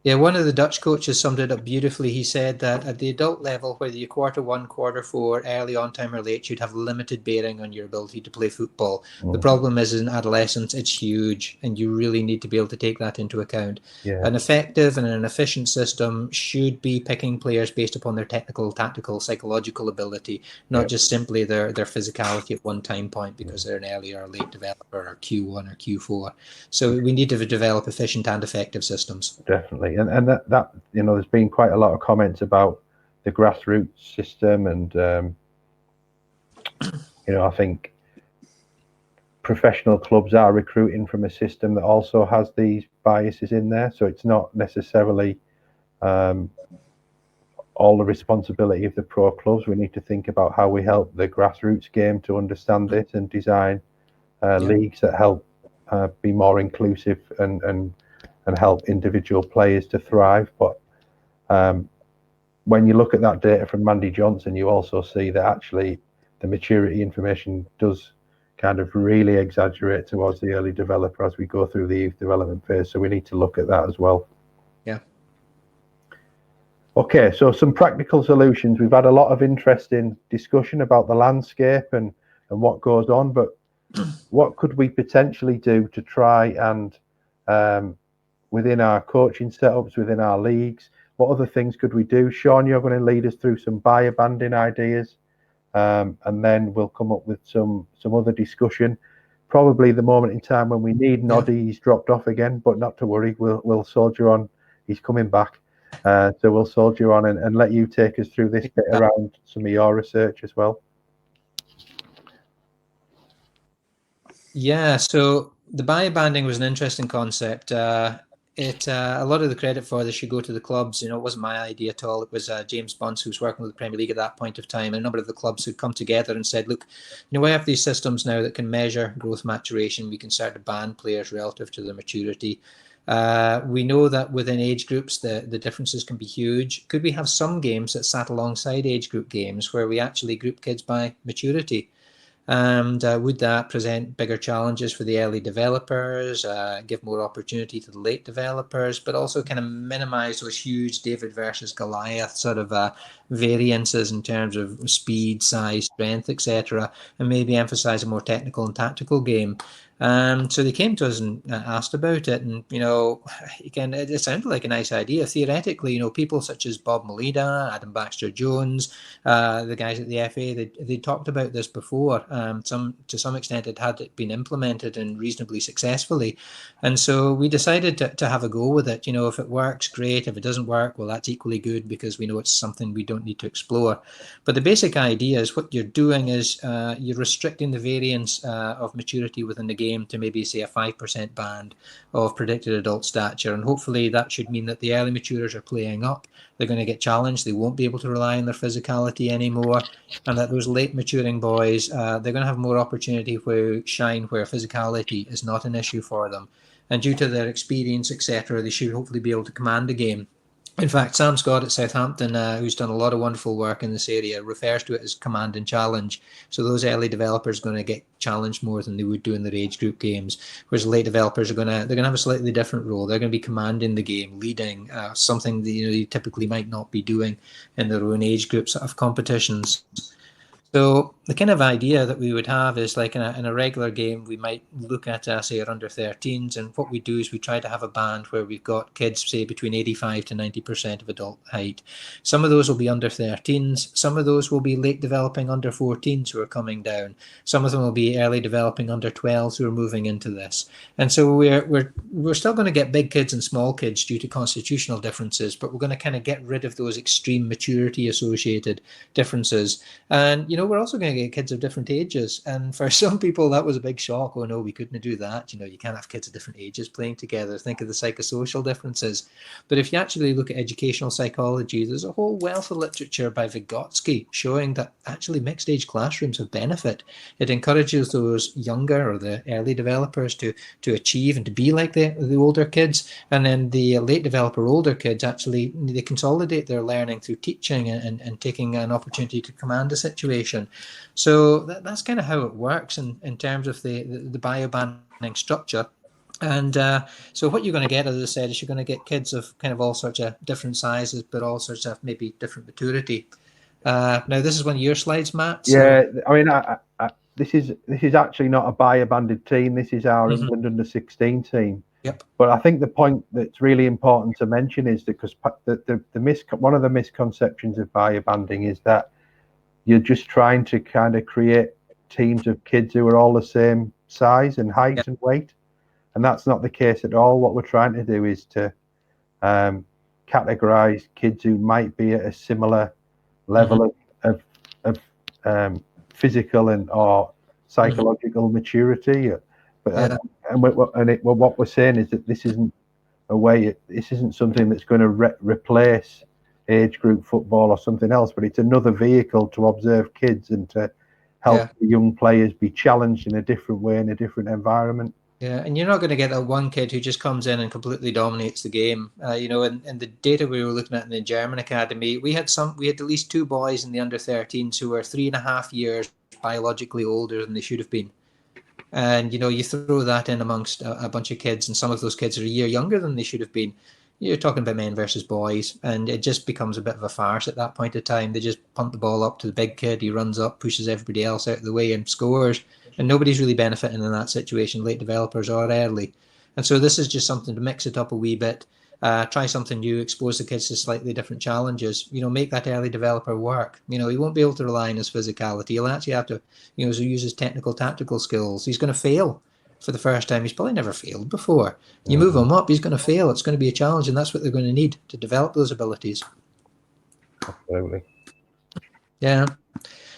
Yeah, one of the Dutch coaches summed it up beautifully. He said that at the adult level, whether you quarter 1, quarter 4, early on time or late, you'd have limited bearing on your ability to play football. The problem is in adolescence, it's huge, and you really need to be able to take that into account. Yeah. An effective and an efficient system should be picking players based upon their technical, tactical, psychological ability, not just simply their physicality at one time point because they're an early or late developer or Q1 or Q4. So we need to develop efficient and effective systems. Definitely. And that there's been quite a lot of comments about the grassroots system, and I think professional clubs are recruiting from a system that also has these biases in there, so it's not necessarily all the responsibility of the pro clubs. We need to think about how we help the grassroots game to understand this and design leagues that help be more inclusive and help individual players to thrive. But when you look at that data from Mandy Johnson, you also see that actually the maturity information does kind of really exaggerate towards the early developer as we go through the youth development phase. So we need to look at that as well. Yeah. Okay, so some practical solutions. We've had a lot of interesting discussion about the landscape and what goes on, but what could we potentially do to try and within our coaching setups, within our leagues, what other things could we do? Sean, you're going to lead us through some buyer banding ideas, and then we'll come up with some other discussion. Probably the moment in time when we need Noddy, he's dropped off again, but not to worry, we'll soldier on. He's coming back, so we'll soldier on and let you take us through this bit around some of your research as well. Yeah, so the buyer banding was an interesting concept. A lot of the credit for this should go to the clubs. It wasn't my idea at all. It was James Bunce, who was working with the Premier League at that point of time, and a number of the clubs who'd come together and said, look, we have these systems now that can measure growth maturation. We can start to band players relative to their maturity. We know that within age groups, the differences can be huge. Could we have some games that sat alongside age group games where we actually group kids by maturity? And would that present bigger challenges for the early developers, give more opportunity to the late developers, but also kind of minimize those huge David versus Goliath sort of variances in terms of speed, size, strength, etc., and maybe emphasize a more technical and tactical game? So they came to us and asked about it, and again, it sounded like a nice idea. Theoretically, people such as Bob Molina, Adam Baxter-Jones, the guys at the FA, they talked about this before. To some extent, it had been implemented and reasonably successfully, and so we decided to have a go with it. If it works, great. If it doesn't work, well, that's equally good because we know it's something we don't need to explore. But the basic idea is what you're doing is you're restricting the variance of maturity within the game to maybe say a 5% band of predicted adult stature, and hopefully that should mean that the early maturers are playing up. They're going to get challenged. They won't be able to rely on their physicality anymore, and that those late maturing boys, they're going to have more opportunity to shine where physicality is not an issue for them, and due to their experience, etc., they should hopefully be able to command the game. In fact, Sam Scott at Southampton, who's done a lot of wonderful work in this area, refers to it as command and challenge. So those early developers are going to get challenged more than they would do in their age group games, whereas late developers are going to have a slightly different role. They're going to be commanding the game, leading, something that you typically might not be doing in their own age groups of competitions. So the kind of idea that we would have is like in a regular game, we might look at, say, our under 13s. And what we do is we try to have a band where we've got kids, say, between 85 to 90% of adult height. Some of those will be under 13s. Some of those will be late developing under 14s who are coming down. Some of them will be early developing under 12s who are moving into this. And so we're still going to get big kids and small kids due to constitutional differences, but we're going to kind of get rid of those extreme maturity associated differences. And, we're also going to get kids of different ages. And for some people, that was a big shock. Oh, no, we couldn't do that. You can't have kids of different ages playing together. Think of the psychosocial differences. But if you actually look at educational psychology, there's a whole wealth of literature by Vygotsky showing that actually mixed age classrooms have benefit. It encourages those younger or the early developers to achieve and to be like the older kids. And then the late developer older kids, actually, they consolidate their learning through teaching and taking an opportunity to command a situation. So that's kind of how it works in terms of the biobanding structure. And so what you're going to get, as I said, is you're going to get kids of kind of all sorts of different sizes, but all sorts of maybe different maturity. Now, this is one of your slides, Matt. So... Yeah, I mean, this is actually not a biobanded team. This is our England under 16 team. Yep. But I think the point that's really important to mention is that because one of the misconceptions of biobanding is that you're just trying to kind of create teams of kids who are all the same size and height and weight. And that's not the case at all. What we're trying to do is to categorize kids who might be at a similar level of physical or psychological maturity. But what we're saying is that this isn't this isn't something that's going to replace age group football or something else, but it's another vehicle to observe kids and to help the young players be challenged in a different way in a different environment. Yeah, and you're not going to get that one kid who just comes in and completely dominates the game. In the data we were looking at in the German academy, we had at least 2 boys in the under 13s who were 3.5 years biologically older than they should have been. And you throw that in amongst a bunch of kids, and some of those kids are a year younger than they should have been. You're talking about men versus boys, and it just becomes a bit of a farce at that point in time. They just punt the ball up to the big kid. He runs up, pushes everybody else out of the way and scores. And nobody's really benefiting in that situation, late developers or early. And so this is just something to mix it up a wee bit, try something new, expose the kids to slightly different challenges, make that early developer work. He won't be able to rely on his physicality. He'll actually have to, use his technical, tactical skills. He's going to fail for the first time. He's probably never failed before. You move him up, he's going to fail. It's going to be a challenge, and that's what they're going to need to develop those abilities. Absolutely. Yeah.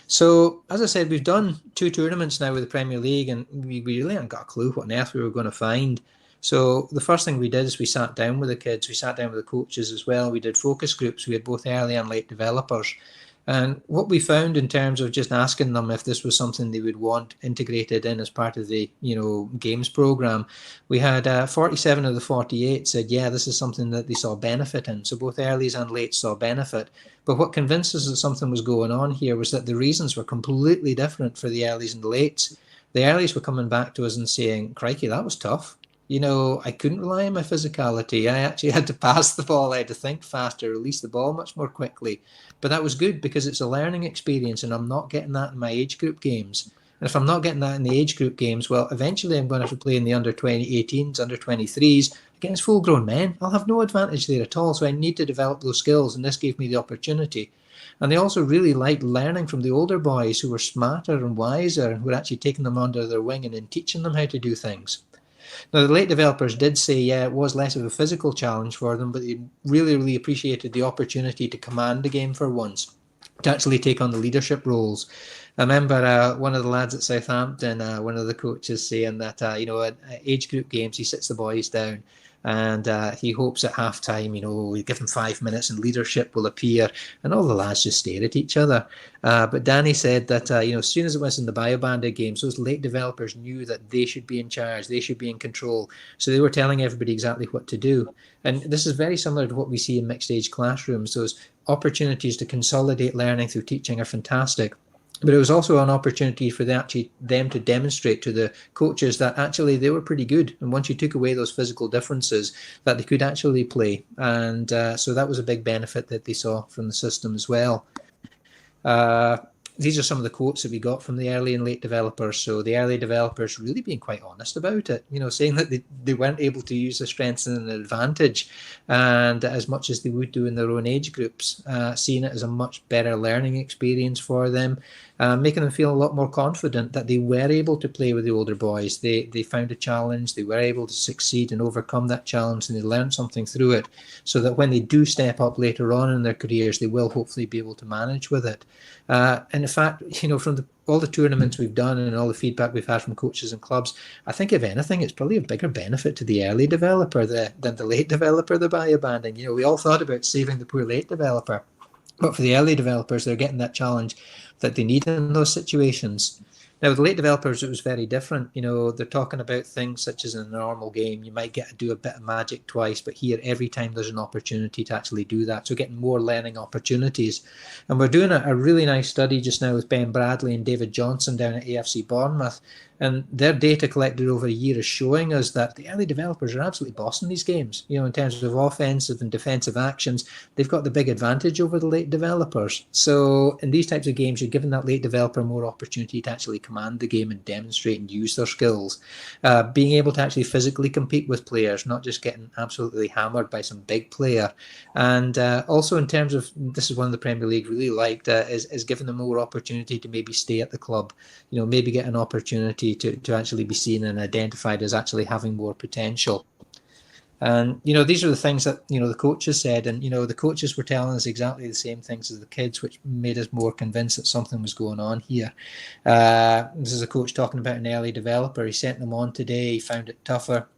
So, as I said, we've done 2 tournaments now with the Premier League, and we really haven't got a clue what on earth we were going to find. So the first thing we did is we sat down with the kids. We sat down with the coaches as well. We did focus groups. We had both early and late developers. And what we found in terms of just asking them if this was something they would want integrated in as part of the, games program, we had 47 of the 48 said, yeah, this is something that they saw benefit in. So both earlies and late saw benefit. But what convinced us that something was going on here was that the reasons were completely different for the earlies and the lates. The earlies were coming back to us and saying, crikey, that was tough. I couldn't rely on my physicality. I actually had to pass the ball. I had to think faster, release the ball much more quickly. But that was good because it's a learning experience, and I'm not getting that in my age group games. And if I'm not getting that in the age group games, well, eventually I'm going to have to play in the under 18s, under 23s against full-grown men. I'll have no advantage there at all. So I need to develop those skills, and this gave me the opportunity. And they also really liked learning from the older boys who were smarter and wiser and who were actually taking them under their wing and then teaching them how to do things. Now, the late developers did say, yeah, it was less of a physical challenge for them, but they really, really appreciated the opportunity to command the game for once, to actually take on the leadership roles. I remember one of the lads at Southampton, one of the coaches saying that, at age group games, he sits the boys down and he hopes at halftime, we give them 5 minutes and leadership will appear, and all the lads just stare at each other. But Danny said that, as soon as it was in the biobanded games, those late developers knew that they should be in charge, they should be in control. So they were telling everybody exactly what to do. And this is very similar to what we see in mixed age classrooms. Those opportunities to consolidate learning through teaching are fantastic. But it was also an opportunity for them to demonstrate to the coaches that actually they were pretty good. And once you took away those physical differences, that they could actually play. And so that was a big benefit that they saw from the system as well. these are some of the quotes that we got from the early and late developers. So the early developers really being quite honest about it, saying that they weren't able to use the strengths and an advantage, and as much as they would do in their own age groups, seeing it as a much better learning experience for them, making them feel a lot more confident that they were able to play with the older boys. They found a challenge, they were able to succeed and overcome that challenge, and they learned something through it, so that when they do step up later on in their careers, they will hopefully be able to manage with it. And in fact, from all the tournaments we've done and all the feedback we've had from coaches and clubs, I think if anything, it's probably a bigger benefit to the early developer than the late developer by abandoning. We all thought about saving the poor late developer, but for the early developers, they're getting that challenge that they need in those situations. Now, with the late developers, it was very different. They're talking about things such as in a normal game, you might get to do a bit of magic twice, but here, every time there's an opportunity to actually do that. So getting more learning opportunities. And we're doing a really nice study just now with Ben Bradley and David Johnson down at AFC Bournemouth. And their data collected over a year is showing us that the early developers are absolutely bossing these games. In terms of offensive and defensive actions, they've got the big advantage over the late developers. So in these types of games, you're giving that late developer more opportunity to actually command the game and demonstrate and use their skills. Being able to actually physically compete with players, not just getting absolutely hammered by some big player. And also in terms of, this is one of the Premier League really liked, is giving them more opportunity to maybe stay at the club, maybe get an opportunity to actually be seen and identified as actually having more potential. And, these are the things that, the coaches said, and, the coaches were telling us exactly the same things as the kids, which made us more convinced that something was going on here. This is a coach talking about an early developer. He sent them on today. He found it tougher.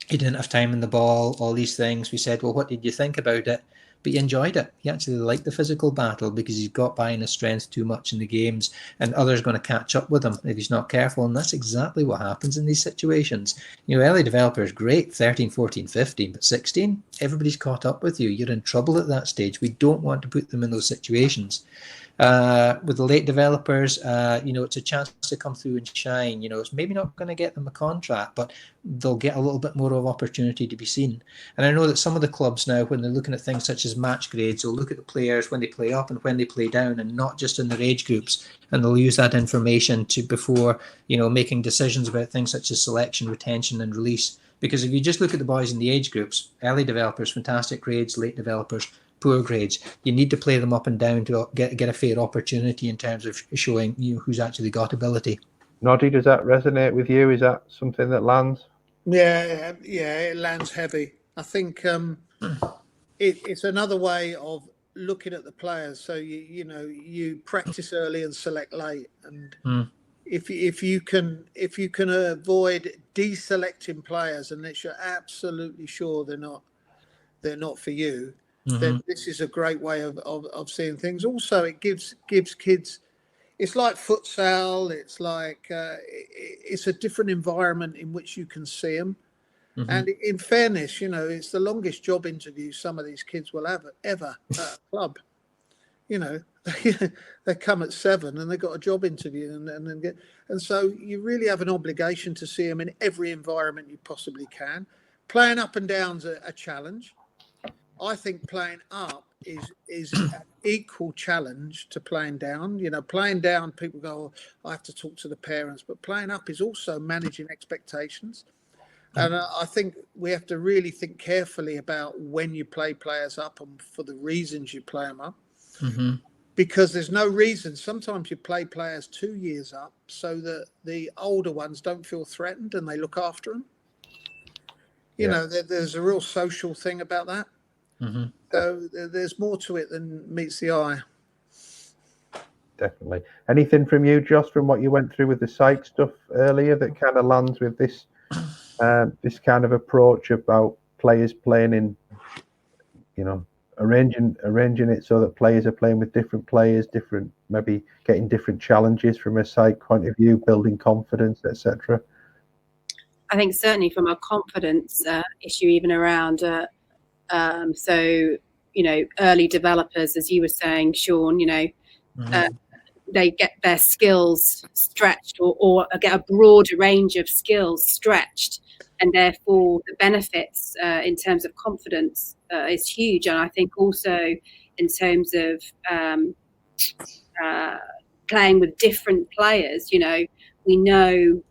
He didn't have time in the ball, all these things. We said, well, what did you think about it? But he enjoyed it. He actually liked the physical battle because he's got by in his strength too much in the games, and others are going to catch up with him if he's not careful. And that's exactly what happens in these situations. Early developers, great, 13, 14, 15, but 16, everybody's caught up with you. You're in trouble at that stage. We don't want to put them in those situations. With the late developers, it's a chance to come through and shine. It's maybe not going to get them a contract, but they'll get a little bit more of opportunity to be seen. And I know that some of the clubs now, when they're looking at things such as match grades, will look at the players when they play up and when they play down, and not just in their age groups. And they'll use that information before making decisions about things such as selection, retention, and release. Because if you just look at the boys in the age groups, early developers, fantastic grades, late developers, poor grades, you need to play them up and down to get a fair opportunity in terms of showing who's actually got ability. Noddy, does that resonate with you? Is that something that lands? Yeah, it lands heavy. I think it's another way of looking at the players. So you practice early and select late, and if you can avoid deselecting players unless you're absolutely sure they're not for you, then this is a great way of seeing things. Also, it gives kids, it's like futsal, it's like it's a different environment in which you can see them. And in fairness, it's the longest job interview some of these kids will have ever at a club. They come at 7 and they've got a job interview, and so you really have an obligation to see them in every environment you possibly can. Playing up and down's a challenge. I think playing up is an equal challenge to playing down. Playing down, people go, I have to talk to the parents, but playing up is also managing expectations. And I think we have to really think carefully about when you play players up and for the reasons you play them up. Because there's no reason. Sometimes you play players 2 years up so that the older ones don't feel threatened and they look after them. There's a real social thing about that. So there's more to it than meets the eye. Definitely. Anything from you, Joss, from what you went through with the psych stuff earlier that kind of lands with this this kind of approach about players playing in, arranging it so that players are playing with different players, maybe getting different challenges from a psych point of view, building confidence, etc. I think certainly from a confidence issue, even around early developers, as you were saying, Sean, they get their skills stretched or get a broader range of skills stretched, and therefore the benefits in terms of confidence is huge. And I think also in terms of playing with different players. You know, we know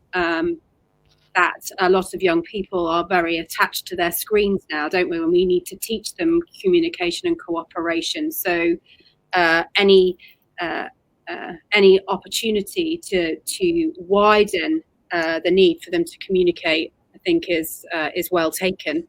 that a lot of young people are very attached to their screens now, don't we? And we need to teach them communication and cooperation. So any opportunity to widen the need for them to communicate, I think, is well taken.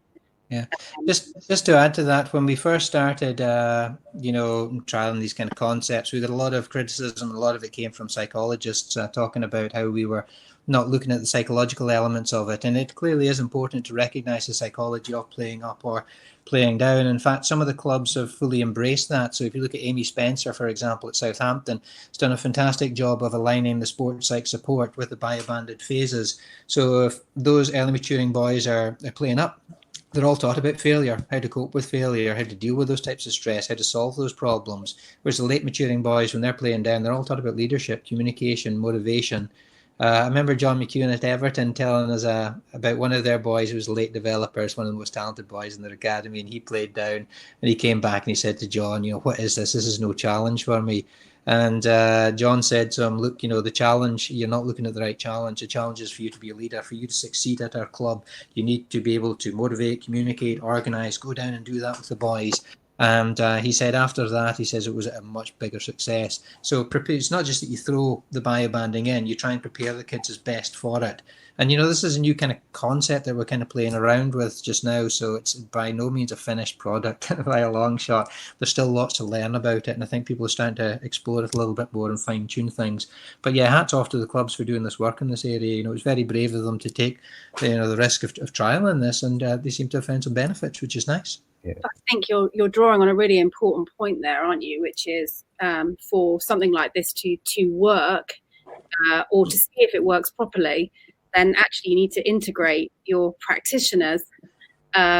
Yeah, just to add to that, when we first started, trialing these kind of concepts, we got a lot of criticism. A lot of it came from psychologists talking about how we were not looking at the psychological elements of it. And it clearly is important to recognize the psychology of playing up or playing down. In fact, some of the clubs have fully embraced that. So if you look at Amy Spencer, for example, at Southampton, has done a fantastic job of aligning the sports psych support with the biobanded phases. So if those early maturing boys are playing up, they're all taught about failure, how to cope with failure, how to deal with those types of stress, how to solve those problems. Whereas the late maturing boys, when they're playing down, they're all taught about leadership, communication, motivation. I remember John McEwen at Everton telling us about one of their boys who was a late developer. It's one of the most talented boys in their academy, and he played down, and he came back and he said to John, what is this? This is no challenge for me. And John said to him, look, the challenge, you're not looking at the right challenge. The challenge is for you to be a leader, for you to succeed at our club. You need to be able to motivate, communicate, organise, go down and do that with the boys. And he said after that, he says it was a much bigger success. So it's not just that you throw the biobanding in, you try and prepare the kids as best for it. And, this is a new kind of concept that we're kind of playing around with just now. So it's by no means a finished product by a long shot. There's still lots to learn about it. And I think people are starting to explore it a little bit more and fine tune things. But yeah, hats off to the clubs for doing this work in this area. It's very brave of them to take, the risk of trialing this. And they seem to have found some benefits, which is nice. Yeah. I think you're drawing on a really important point there, aren't you? Which is for something like this to work or to see if it works properly, then actually you need to integrate your practitioners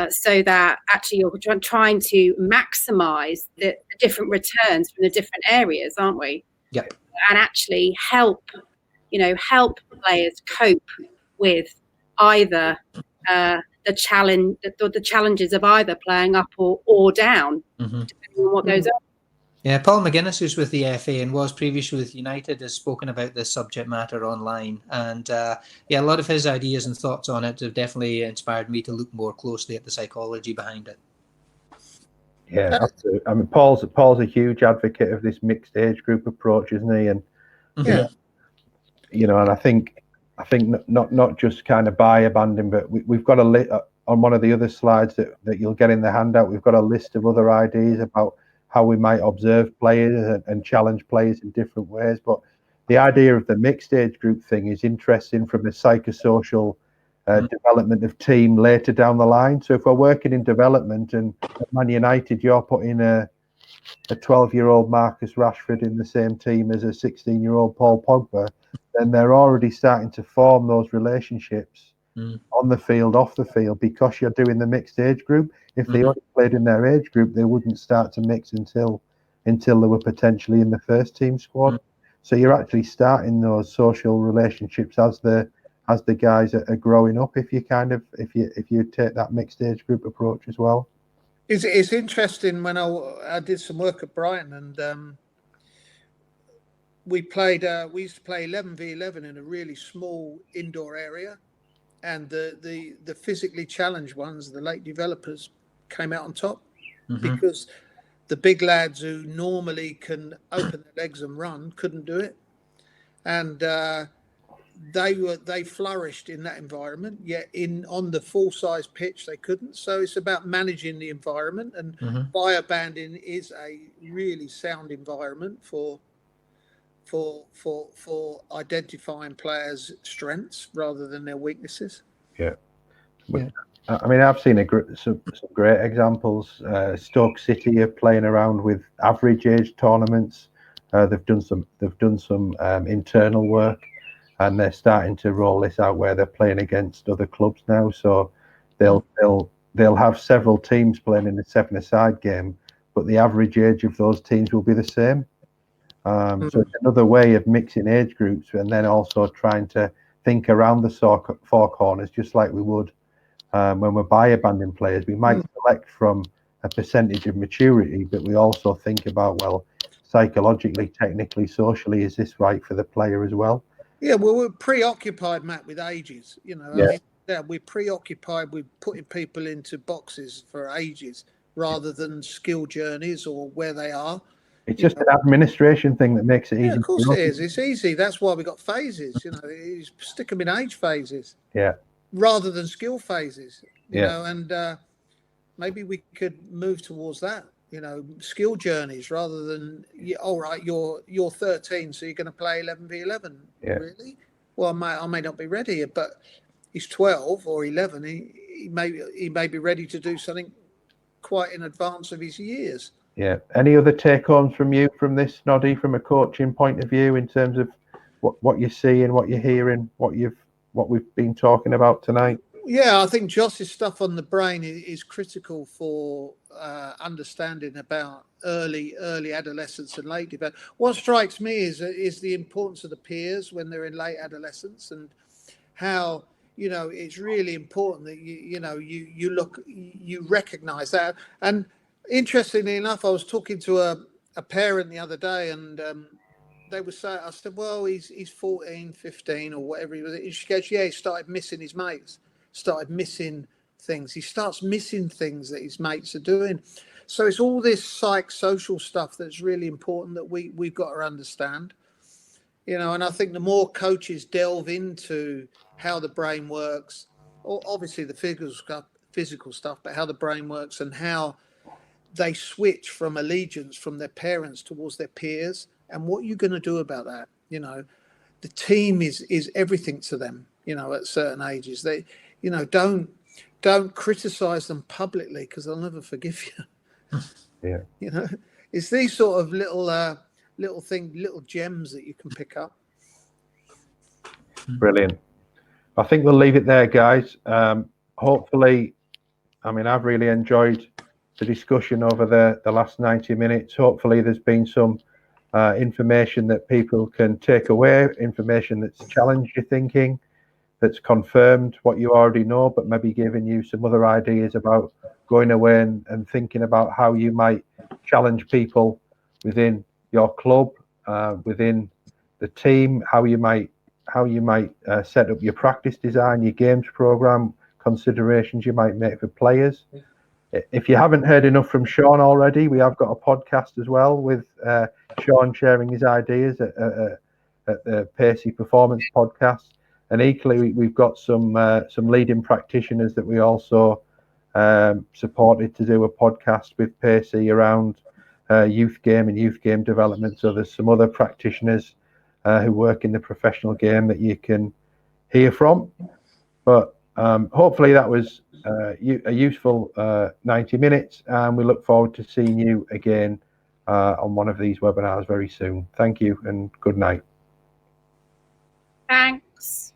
so that actually you're trying to maximize the different returns from the different areas, aren't we? Yep. And actually help players cope with either the challenges of either playing up or down, depending on what those are. Yeah, Paul McGuinness, who's with the FA and was previously with United, has spoken about this subject matter online. And a lot of his ideas and thoughts on it have definitely inspired me to look more closely at the psychology behind it. Yeah, absolutely. I mean, Paul's a huge advocate of this mixed age group approach, isn't he? And and I think not just kind of biobanding, but we've got a list on one of the other slides that you'll get in the handout. We've got a list of other ideas about how we might observe players and challenge players in different ways. But the idea of the mixed age group thing is interesting from a psychosocial development of team later down the line. So if we're working in development and at Man United, you're putting a 12-year-old Marcus Rashford in the same team as a 16-year-old Paul Pogba, then they're already starting to form those relationships on the field, off the field, because you're doing the mixed age group. If they only played in their age group, they wouldn't start to mix until they were potentially in the first team squad. So you're actually starting those social relationships as the guys are growing up. If you take that mixed age group approach as well. It's interesting when I did some work at Brighton and we used to play 11v11 in a really small indoor area, and the physically challenged ones, the late developers, came out on top because the big lads who normally can open their legs and run couldn't do it, and they flourished in that environment. Yet on the full size pitch they couldn't. So it's about managing the environment, and biobanding is a really sound environment for identifying players' strengths rather than their weaknesses. Yeah. I mean, I've seen some great examples. Stoke City are playing around with average age tournaments. They've done some internal work, and they're starting to roll this out where they're playing against other clubs now. So they'll have several teams playing in the 7-a-side game, but the average age of those teams will be the same. So it's another way of mixing age groups, and then also trying to think around the four corners, just like we would when we're biobanding players. We might select from a percentage of maturity, but we also think about, well, psychologically, technically, socially, is this right for the player as well? Yeah, well, we're preoccupied, Matt, with ages. You know, Yeah. I mean, yeah, we're preoccupied with putting people into boxes for ages rather than skill journeys or where they are. It's just an administration thing that makes it easy. Yeah, of course for it us. is. It's easy. That's why we got phases. You know, you stick them in age phases. Yeah. Rather than skill phases. You Yeah. know, and maybe we could move towards that. You know, skill journeys rather than all right. You're 13, so you're going to play 11v11. Yeah. Really? Well, I may not be ready, but he's 12 or 11. He may be ready to do something quite in advance of his years. Yeah. Any other take homes from you from this, Noddy, from a coaching point of view, in terms of what you're seeing, what you're hearing, what we've been talking about tonight? Yeah, I think Joss's stuff on the brain is critical for understanding about early adolescence and late development. What strikes me is the importance of the peers when they're in late adolescence, and how, you know, it's really important that you recognise that. And interestingly enough, I was talking to a parent the other day, and they were saying, I said, well, he's 14, 15 or whatever he was. And she goes, yeah, he started missing his mates. Started missing things. He starts missing things that his mates are doing. So it's all this psychosocial stuff that's really important that we've got to understand. You know, and I think the more coaches delve into how the brain works, or obviously the physical stuff, but how the brain works and how they switch from allegiance from their parents towards their peers, and what you're going to do about that. You know, the team is everything to them. You know, at certain ages, they, you know, don't criticize them publicly because they'll never forgive you. Yeah. You know, it's these sort of little gems that you can pick up. Brilliant. I think we'll leave it there, guys. Hopefully, I mean, I've really enjoyed the discussion over the last 90 minutes. Hopefully there's been some information that people can take away, information that's challenged your thinking, that's confirmed what you already know, but maybe giving you some other ideas about going away and thinking about how you might challenge people within your club, within the team, how you might set up your practice design, your games program, considerations you might make for players. If you haven't heard enough from Sean already, we have got a podcast as well with Sean sharing his ideas at the Pacey Performance Podcast. And equally, we've got some leading practitioners that we also supported to do a podcast with Pacey around youth game and youth game development. So there's some other practitioners who work in the professional game that you can hear from. But hopefully that was a useful 90 minutes, and we look forward to seeing you again on one of these webinars very soon. Thank you and good night. Thanks.